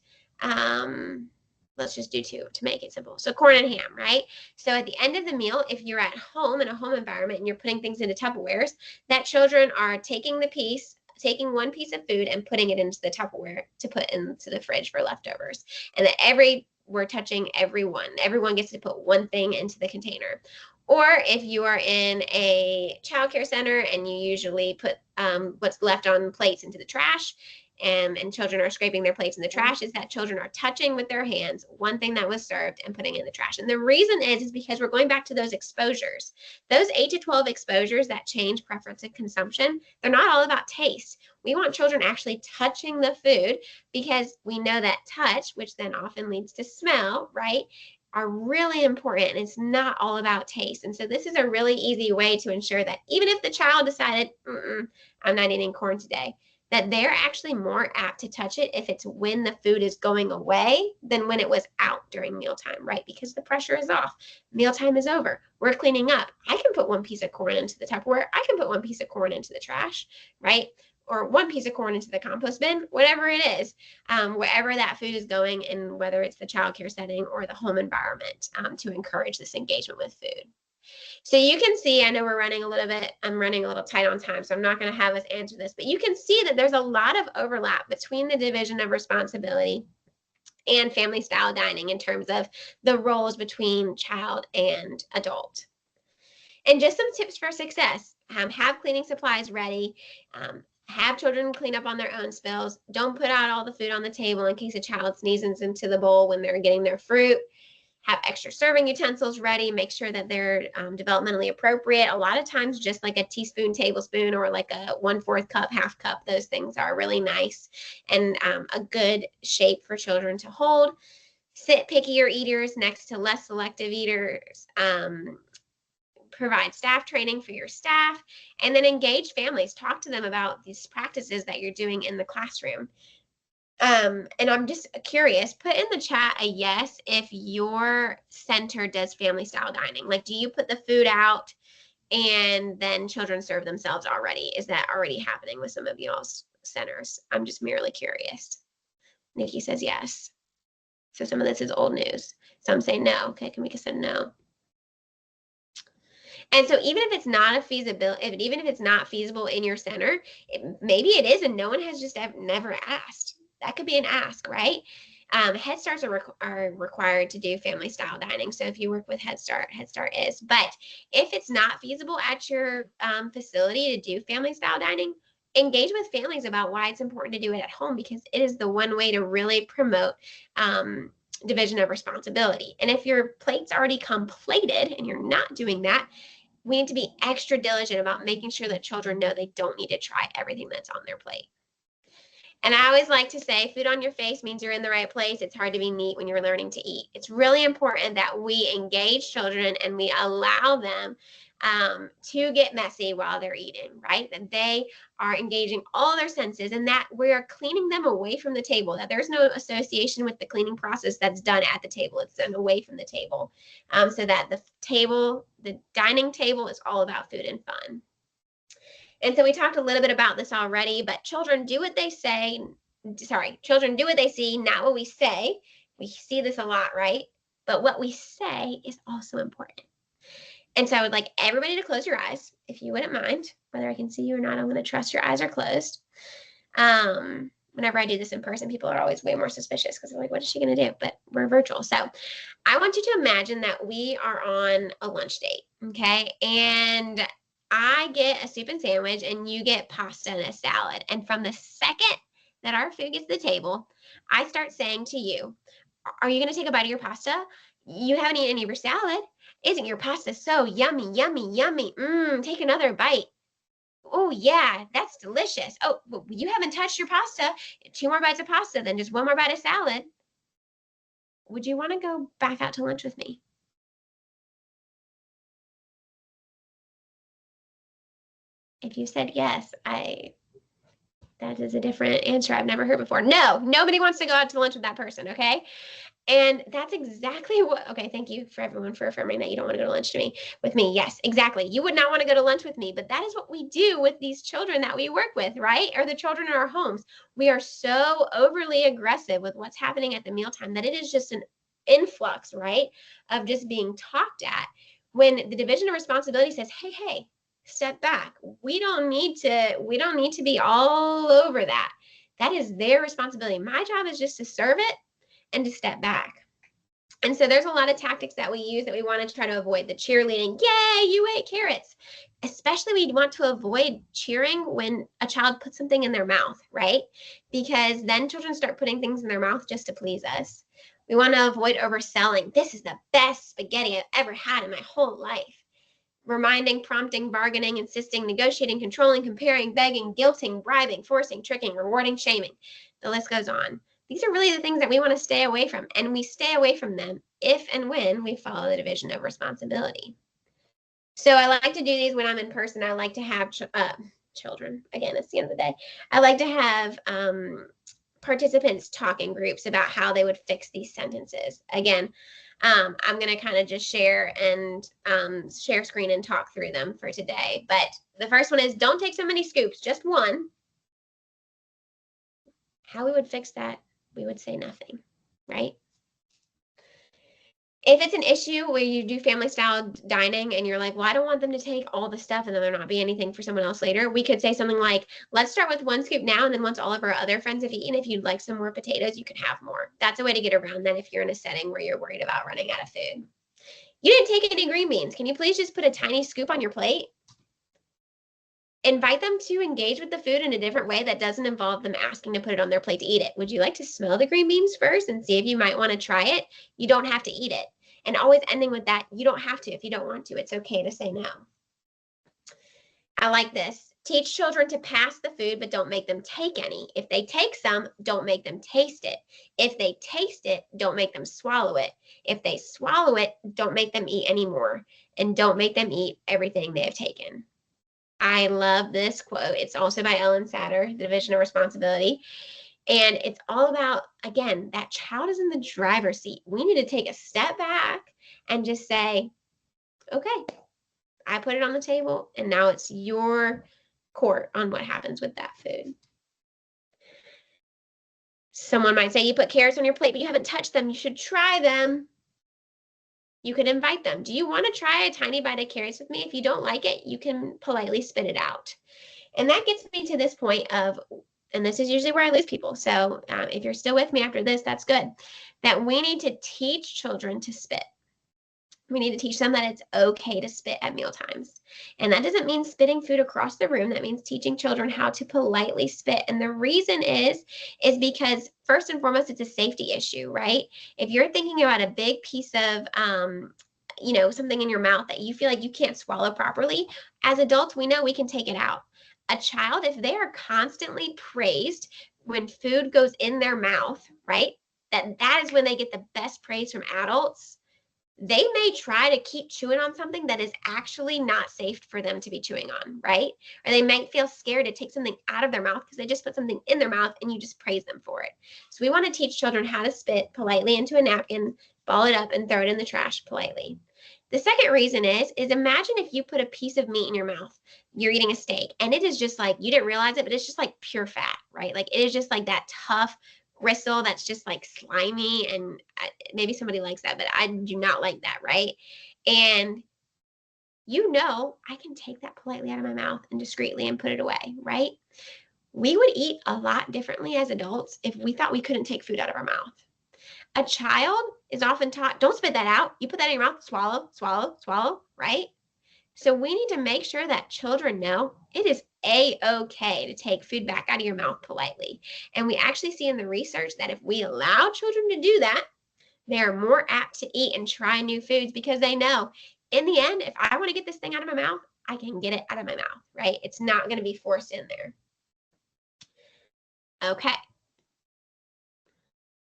let's just do two to make it simple. So corn and ham, right? So at the end of the meal, if you're at home in a home environment and you're putting things into Tupperwares, that children are taking one piece of food and putting it into the Tupperware to put into the fridge for leftovers. And that we're touching everyone. Everyone gets to put one thing into the container. Or if you are in a child care center and you usually put what's left on plates into the trash, and children are scraping their plates in the trash, is that children are touching with their hands one thing that was served and putting it in the trash. And the reason is because we're going back to those exposures. Those 8 to 12 exposures that change preference and consumption, they're not all about taste. We want children actually touching the food, because we know that touch, which then often leads to smell, right, are really important. And it's not all about taste. And so this is a really easy way to ensure that even if the child decided, I'm not eating corn today, that they're actually more apt to touch it if it's when the food is going away than when it was out during mealtime, right? Because the pressure is off. Mealtime is over. We're cleaning up. I can put one piece of corn into the Tupperware. I can put one piece of corn into the trash, right? Or one piece of corn into the compost bin, whatever it is, wherever that food is going, and whether it's the childcare setting or the home environment, to encourage this engagement with food. So you can see, I know I'm running a little tight on time, so I'm not going to have us answer this, but you can see that there's a lot of overlap between the division of responsibility and family style dining in terms of the roles between child and adult. And just some tips for success: have cleaning supplies ready, have children clean up on their own spills, don't put out all the food on the table in case a child sneezes into the bowl when they're getting their fruit. Have extra serving utensils ready. Make sure that they're developmentally appropriate. A lot of times, just like a teaspoon, tablespoon, or like a 1/4 cup, half cup, those things are really nice and a good shape for children to hold. Sit pickier eaters next to less selective eaters. Provide staff training for your staff, and then engage families. Talk to them about these practices that you're doing in the classroom. And I'm just curious, put in the chat a yes if your center does family style dining. Like, do you put the food out and then children serve themselves already? Is that already happening with some of y'all's centers? I'm just merely curious. Nikki says yes. So some of this is old news. Some say no. Okay, Kamika said no. And so even if it's not even if it's not feasible in your center, maybe it is and no one has just never asked. That could be an ask, right? Head Starts are required to do family style dining. So if you work with Head Start is. But if it's not feasible at your facility to do family style dining, engage with families about why it's important to do it at home, because it is the one way to really promote division of responsibility. And if your plate's already come plated and you're not doing that, we need to be extra diligent about making sure that children know they don't need to try everything that's on their plate. And I always like to say, food on your face means you're in the right place. It's hard to be neat when you're learning to eat. It's really important that we engage children and we allow them to get messy while they're eating, right? That they are engaging all their senses and that we're cleaning them away from the table, that there's no association with the cleaning process that's done at the table. It's done away from the table, so that the dining table is all about food and fun. And so we talked a little bit about this already, but children do what they say. Children do what they see, not what we say. We see this a lot, right? But what we say is also important. And so I would like everybody to close your eyes, if you wouldn't mind. Whether I can see you or not, I'm going to trust your eyes are closed. Whenever I do this in person, people are always way more suspicious because they're like, what is she going to do? But we're virtual. So I want you to imagine that we are on a lunch date, okay? And I get a soup and sandwich and you get pasta and a salad. And from the second that our food gets to the table, I start saying to you, are you going to take a bite of your pasta? You haven't eaten any of your salad. Isn't your pasta so yummy, yummy, yummy? Take another bite. Oh, yeah, that's delicious. Oh, you haven't touched your pasta. 2 more bites of pasta, then just 1 more bite of salad. Would you want to go back out to lunch with me? If you said yes, that is a different answer I've never heard before. No, nobody wants to go out to lunch with that person, okay? And that's exactly what, okay, thank you for everyone for affirming that you don't want to go to lunch with me. Yes, exactly. You would not want to go to lunch with me, but that is what we do with these children that we work with, right? Or the children in our homes. We are so overly aggressive with what's happening at the mealtime that it is just an influx, right, of just being talked at. When the division of responsibility says, hey, step back. We don't need to be all over that. That is their responsibility. My job is just to serve it and to step back. And so there's a lot of tactics that we use that we want to try to avoid. The cheerleading, yay, you ate carrots. Especially we want to avoid cheering when a child puts something in their mouth, right? Because then children start putting things in their mouth just to please us. We want to avoid overselling. This is the best spaghetti I've ever had in my whole life. Reminding, prompting, bargaining, insisting, negotiating, controlling, comparing, begging, guilting, bribing, forcing, tricking, rewarding, shaming. The list goes on. These are really the things that we want to stay away from, and we stay away from them if and when we follow the division of responsibility. So I like to do these when I'm in person. I like to have children. Again, it's the end of the day. I like to have participants talk in groups about how they would fix these sentences. Again, I'm going to kind of just share screen and talk through them for today. But the first one is, don't take so many scoops, just one. How we would fix that, we would say nothing, right? If it's an issue where you do family style dining and you're like, well, I don't want them to take all the stuff and then there not be anything for someone else later, we could say something like, let's start with 1 scoop now, and then once all of our other friends have eaten, if you'd like some more potatoes, you can have more. That's a way to get around that if you're in a setting where you're worried about running out of food. You didn't take any green beans. Can you please just put a tiny scoop on your plate? Invite them to engage with the food in a different way that doesn't involve them asking to put it on their plate to eat it. Would you like to smell the green beans first and see if you might want to try it? You don't have to eat it. And always ending with that, you don't have to if you don't want to. It's okay to say no. I like this. Teach children to pass the food, but don't make them take any. If they take some, don't make them taste it. If they taste it, don't make them swallow it. If they swallow it, don't make them eat anymore. And don't make them eat everything they have taken. I love this quote. It's also by Ellen Satter, The Division of Responsibility. And it's all about, again, that child is in the driver's seat. We need to take a step back and just say, okay, I put it on the table and now it's your court on what happens with that food. Someone might say, you put carrots on your plate, but you haven't touched them. You should try them. You could invite them. Do you want to try a tiny bite of carrots with me? If you don't like it, you can politely spit it out. And that gets me to this point of, and this is usually where I lose people, so if you're still with me after this, that's good, that we need to teach children to spit. We need to teach them that it's okay to spit at meal times. And that doesn't mean spitting food across the room. That means teaching children how to politely spit. And the reason is because first and foremost, it's a safety issue, right? If you're thinking about a big piece of, something in your mouth that you feel like you can't swallow properly, as adults, we know we can take it out. A child, if they are constantly praised when food goes in their mouth, right? That is when they get the best praise from adults. They may try to keep chewing on something that is actually not safe for them to be chewing on, right? Or they might feel scared to take something out of their mouth because they just put something in their mouth and you just praise them for it. So we want to teach children how to spit politely into a napkin, ball it up, and throw it in the trash politely. The second reason is imagine if you put a piece of meat in your mouth, you're eating a steak, and it is just like, you didn't realize it, but it's just like pure fat, right? Like it is just like that tough gristle that's just like slimy, and maybe somebody likes that, but I do not like that, right? And I can take that politely out of my mouth and discreetly and put it away, right? We would eat a lot differently as adults if we thought we couldn't take food out of our mouth. A child is often taught, don't spit that out. You put that in your mouth, swallow, swallow, swallow, right? So we need to make sure that children know it is A-okay to take food back out of your mouth politely. And we actually see in the research that if we allow children to do that, they are more apt to eat and try new foods because they know in the end, if I want to get this thing out of my mouth, I can get it out of my mouth, right? It's not going to be forced in there. Okay.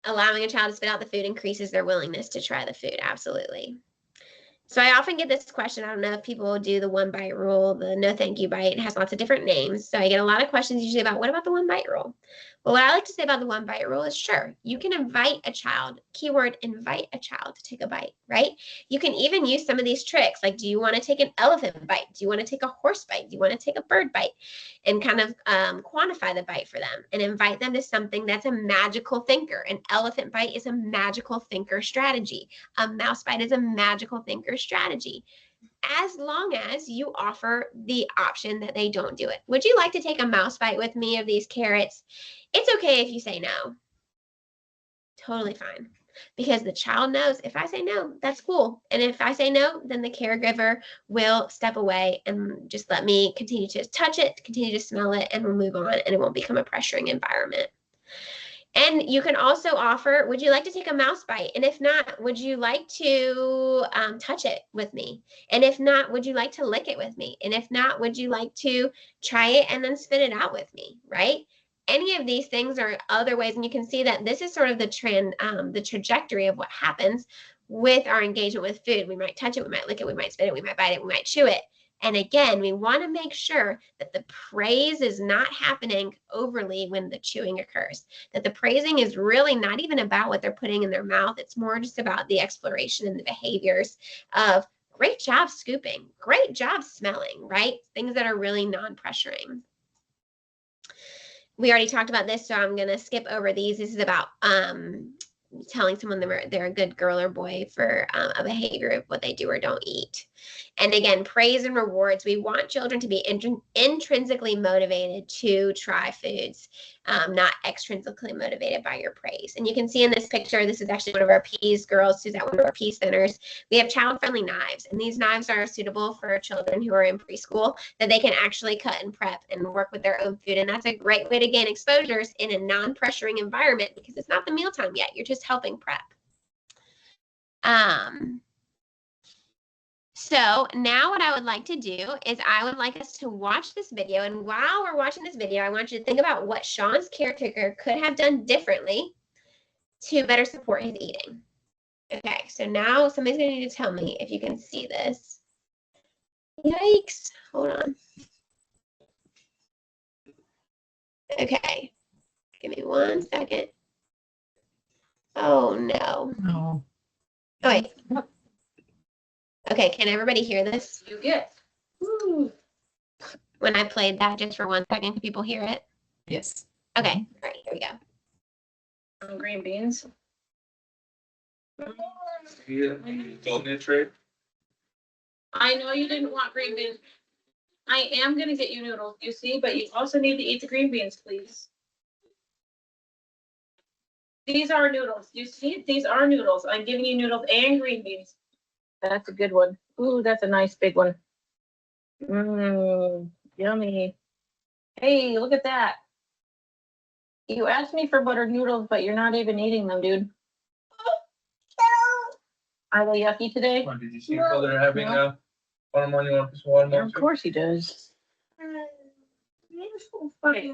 Allowing a child to spit out the food increases their willingness to try the food. Absolutely. So I often get this question. I don't know if people do the 1 bite rule, the no thank you bite. It has lots of different names. So I get a lot of questions usually about, what about the 1 bite rule? Well, what I like to say about the 1 bite rule is, sure, you can invite a child, keyword, invite a child to take a bite, right? You can even use some of these tricks. Like, do you want to take an elephant bite? Do you want to take a horse bite? Do you want to take a bird bite? And kind of quantify the bite for them and invite them to something that's a magical thinker. An elephant bite is a magical thinker strategy. A mouse bite is a magical thinker strategy, as long as you offer the option that they don't do it. Would you like to take a mouse bite with me of these carrots? It's okay if you say no. Totally fine. Because the child knows if I say no, that's cool. And if I say no, then the caregiver will step away and just let me continue to touch it, continue to smell it, and we'll move on, and it won't become a pressuring environment. And you can also offer, would you like to take a mouse bite? And if not, would you like to touch it with me? And if not, would you like to lick it with me? And if not, would you like to try it and then spit it out with me, right? Any of these things are other ways, and you can see that this is sort of the trajectory of what happens with our engagement with food. We might touch it, we might lick it, we might spit it, we might bite it, we might chew it. And again, we want to make sure that the praise is not happening overly when the chewing occurs, that the praising is really not even about what they're putting in their mouth. It's more just about the exploration and the behaviors of great job scooping, great job smelling, right? Things that are really non-pressuring. We already talked about this, so I'm going to skip over these. This is about telling someone they're a good girl or boy for a behavior of what they do or don't eat. And again, praise and rewards. We want children to be intrinsically motivated to try foods, not extrinsically motivated by your praise. And you can see in this picture, this is actually one of our Peas girls who's at one of our Peas centers. We have child-friendly knives, and these knives are suitable for children who are in preschool that they can actually cut and prep and work with their own food. And that's a great way to gain exposures in a non-pressuring environment because it's not the mealtime yet. You're just helping prep. So now what I would like to do is I would like us to watch this video. And while we're watching this video, I want you to think about what Sean's caretaker could have done differently to better support his eating. Okay, so now somebody's going to need to tell me if you can see this. Yikes. Hold on. Okay. Give me 1 second. Oh, no. No. Oh, wait. Okay, can everybody hear this? You get. Woo. When I played that just for 1 second, can people hear it? Yes. Okay, all right, here we go. Green beans. Yeah, donut tray. I know you didn't want green beans. I am gonna get you noodles, you see, but you also need to eat the green beans, please. These are noodles. You see, these are noodles. I'm giving you noodles and green beans. That's a good one. Ooh, that's a nice big one. Mmm, yummy. Hey, look at that. You asked me for buttered noodles, but you're not even eating them, dude. Are they yucky today? What, did you see how they're having watermelon? You want this watermelon? Of course he does. Okay.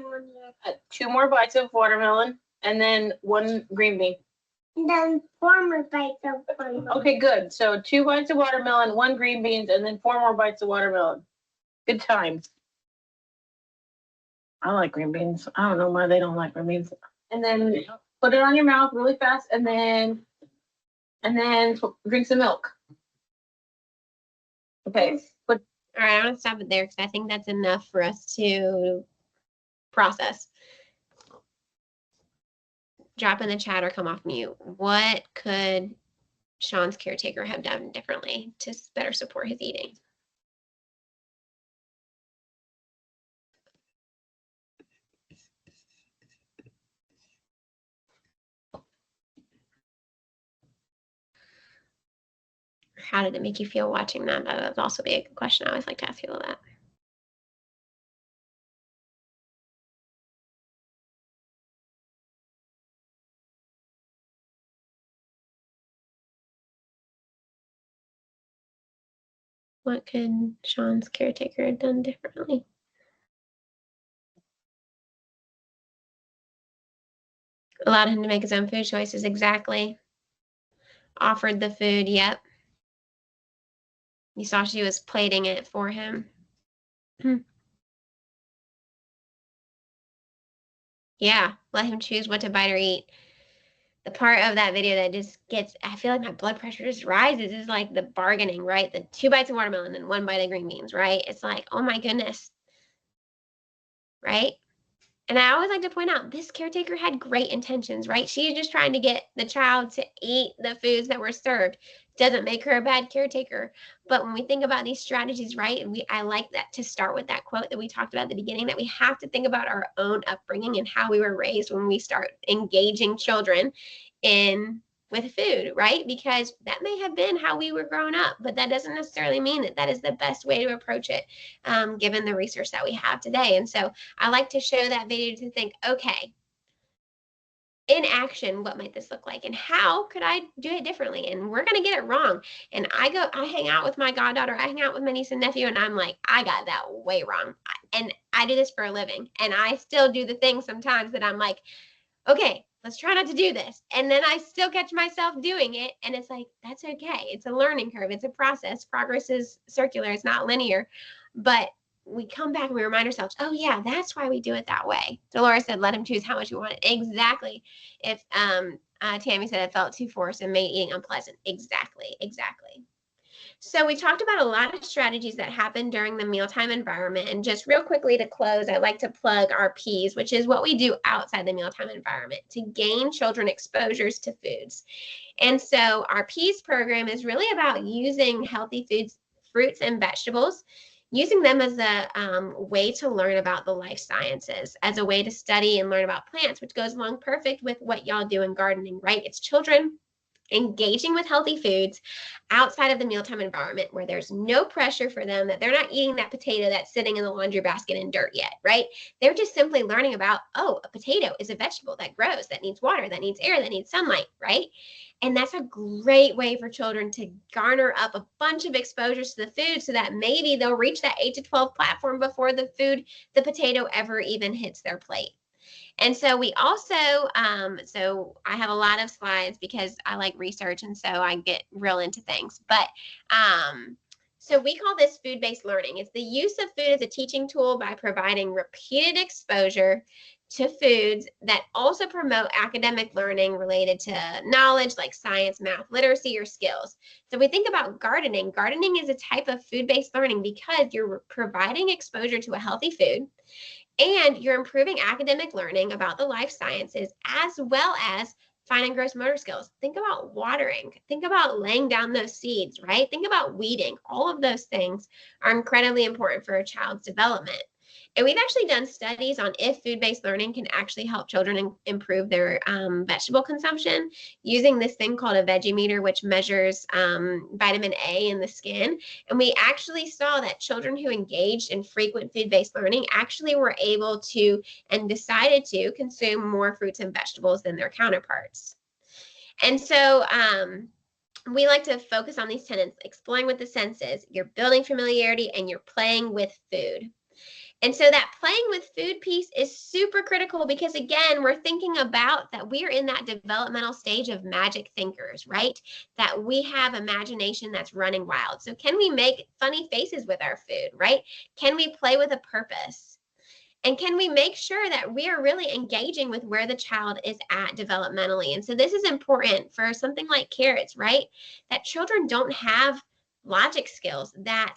2 more bites of watermelon and then 1 green bean. And then 4 more bites of watermelon. Okay, good. So 2 bites of watermelon, 1 green beans, and then 4 more bites of watermelon. Good times. I like green beans. I don't know why they don't like green beans. And then put it on your mouth really fast, and then drink some milk. Okay. But All right, I'm gonna stop it there because I think that's enough for us to process. Drop in the chat or come off mute. What could Sean's caretaker have done differently to better support his eating? How did it make you feel watching that? That would also be a good question. I always like to ask people that. What could Sean's caretaker have done differently? Allowed him to make his own food choices, exactly. Offered the food, yep. You saw she was plating it for him. Yeah, let him choose what to bite or eat. The part of that video that just gets, I feel like my blood pressure just rises, is like the bargaining, right? The 2 bites of watermelon and 1 bite of green beans, right? It's like, oh my goodness, right? And I always like to point out, this caretaker had great intentions, right? She's just trying to get the child to eat the foods that were served. Doesn't make her a bad caretaker. But when we think about these strategies, right, and I like that to start with that quote that we talked about at the beginning, that we have to think about our own upbringing and how we were raised when we start engaging children with food, right? Because that may have been how we were growing up, but that doesn't necessarily mean that that is the best way to approach it, given the research that we have today. And so I like to show that video to think, okay, in action, what might this look like? And how could I do it differently? And we're going to get it wrong. And I hang out with my goddaughter, I hang out with my niece and nephew, and I'm like, I got that way wrong. And I do this for a living. And I still do the things sometimes that I'm like, okay, let's try not to do this. And then I still catch myself doing it. And it's like, that's okay. It's a learning curve. It's a process. Progress is circular. It's not linear. But we come back and we remind ourselves, oh yeah, that's why we do it that way. Dolores said, let him choose how much you want it. Exactly. If Tammy said it felt too forced and made eating unpleasant. Exactly. So we talked about a lot of strategies that happen during the mealtime environment. And just real quickly to close, I'd like to plug our P's, which is what we do outside the mealtime environment to gain children exposures to foods. And so our P's program is really about using healthy foods, fruits and vegetables, using them as a way to learn about the life sciences, as a way to study and learn about plants, which goes along perfect with what y'all do in gardening, right? It's children engaging with healthy foods outside of the mealtime environment where there's no pressure for them, that they're not eating that potato that's sitting in the laundry basket in dirt yet, right? They're just simply learning about, oh, a potato is a vegetable that grows, that needs water, that needs air, that needs sunlight, right? And that's a great way for children to garner up a bunch of exposures to the food so that maybe they'll reach that 8 to 12 platform before the potato ever even hits their plate. And so we also, so I have a lot of slides because I like research and so I get real into things. But so we call this food-based learning. It's the use of food as a teaching tool by providing repeated exposure to foods that also promote academic learning related to knowledge like science, math, literacy, or skills. So we think about gardening. Gardening is a type of food-based learning because you're providing exposure to a healthy food, and you're improving academic learning about the life sciences as well as fine and gross motor skills. Think about watering. Think about laying down those seeds, right? Think about weeding. All of those things are incredibly important for a child's development. And we've actually done studies on if food-based learning can actually help children improve their vegetable consumption using this thing called a Vegimeter, which measures vitamin A in the skin. And we actually saw that children who engaged in frequent food-based learning actually were able to and decided to consume more fruits and vegetables than their counterparts. And so we like to focus on these tenets: exploring with the senses, you're building familiarity, and you're playing with food. And so that playing with food piece is super critical because, again, we're thinking about that we are in that developmental stage of magic thinkers, right? That we have imagination that's running wild. So can we make funny faces with our food, right? Can we play with a purpose? And can we make sure that we are really engaging with where the child is at developmentally? And so this is important for something like carrots, right? That children don't have logic skills, that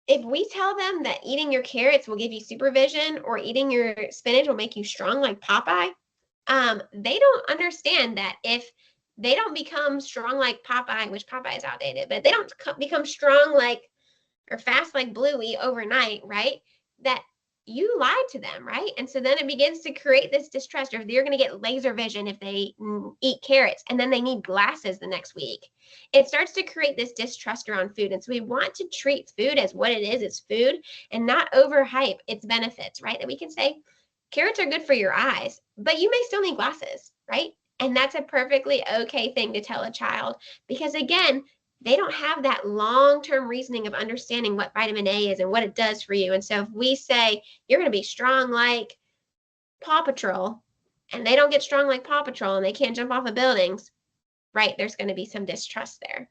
if we tell them that eating your carrots will give you supervision or eating your spinach will make you strong like Popeye, they don't understand that if they don't become strong like Popeye, which Popeye is outdated, but they don't become strong like or fast like Bluey overnight, right? That you lied to them, right? And so then it begins to create this distrust, or they're going to get laser vision if they eat carrots, and then they need glasses the next week. It starts to create this distrust around food. And so we want to treat food as what it is, it's food, and not overhype its benefits, right? That we can say carrots are good for your eyes, but you may still need glasses, right? And that's a perfectly okay thing to tell a child, because again, they don't have that long-term reasoning of understanding what vitamin A is and what it does for you. And so if we say you're going to be strong like Paw Patrol, and they don't get strong like Paw Patrol and they can't jump off of buildings, right, there's going to be some distrust there.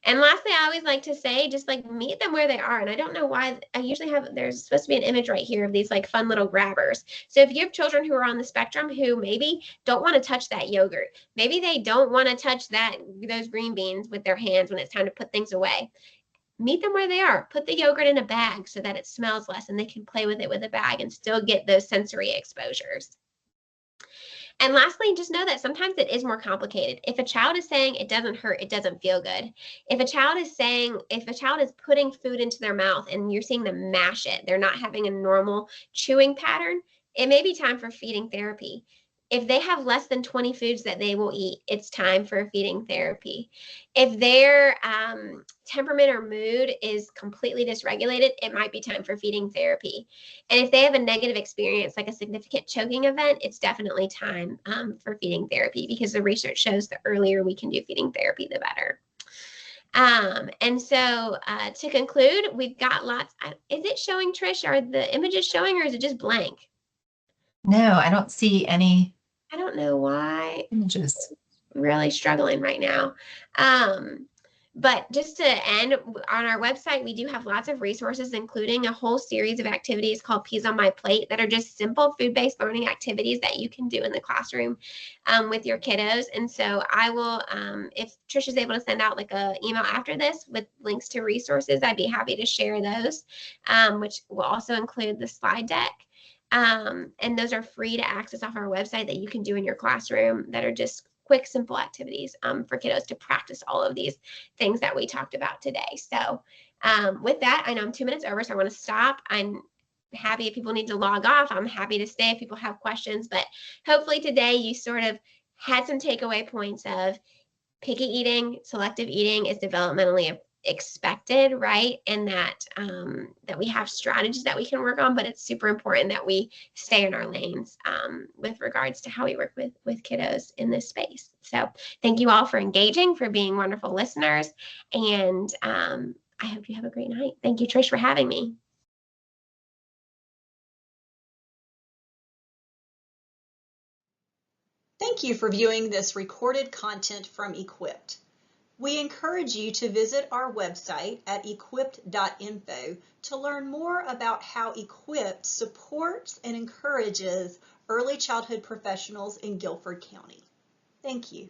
And lastly, I always like to say, just like meet them where they are. And I don't know why I usually have, there's supposed to be an image right here of these like fun little grabbers. So if you have children who are on the spectrum who maybe don't want to touch that yogurt, maybe they don't want to touch those green beans with their hands when it's time to put things away, meet them where they are. Put the yogurt in a bag so that it smells less and they can play with it with a bag and still get those sensory exposures. And lastly, just know that sometimes it is more complicated. If a child is saying it doesn't hurt, it doesn't feel good. If a child is putting food into their mouth and you're seeing them mash it, they're not having a normal chewing pattern, it may be time for feeding therapy. If they have less than 20 foods that they will eat, it's time for feeding therapy. If their temperament or mood is completely dysregulated, it might be time for feeding therapy. And if they have a negative experience, like a significant choking event, it's definitely time for feeding therapy, because the research shows the earlier we can do feeding therapy, the better. And so to conclude, we've got lots. Is it showing, Trish? Are the images showing, or is it just blank? No, I don't see any. I don't know why. Images. Really struggling right now. But just to end, on our website, we do have lots of resources, including a whole series of activities called Peas on My Plate that are just simple food-based learning activities that you can do in the classroom with your kiddos. And so I will, if Trish is able to send out like an email after this with links to resources, I'd be happy to share those, which will also include the slide deck. And those are free to access off our website that you can do in your classroom that are just quick, simple activities for kiddos to practice all of these things that we talked about today. So with that, I know I'm 2 minutes over, so I want to stop. I'm happy if people need to log off. I'm happy to stay if people have questions, but hopefully today you sort of had some takeaway points of picky eating, selective eating is developmentally expected, right? And that that we have strategies that we can work on, but it's super important that we stay in our lanes with regards to how we work with kiddos in this space. So thank you all for engaging, for being wonderful listeners, and I hope you have a great night. Thank you, Trish, for having me. Thank you for viewing this recorded content from Equipped. We encourage you to visit our website at equipped.info to learn more about how Equipped supports and encourages early childhood professionals in Guilford County. Thank you.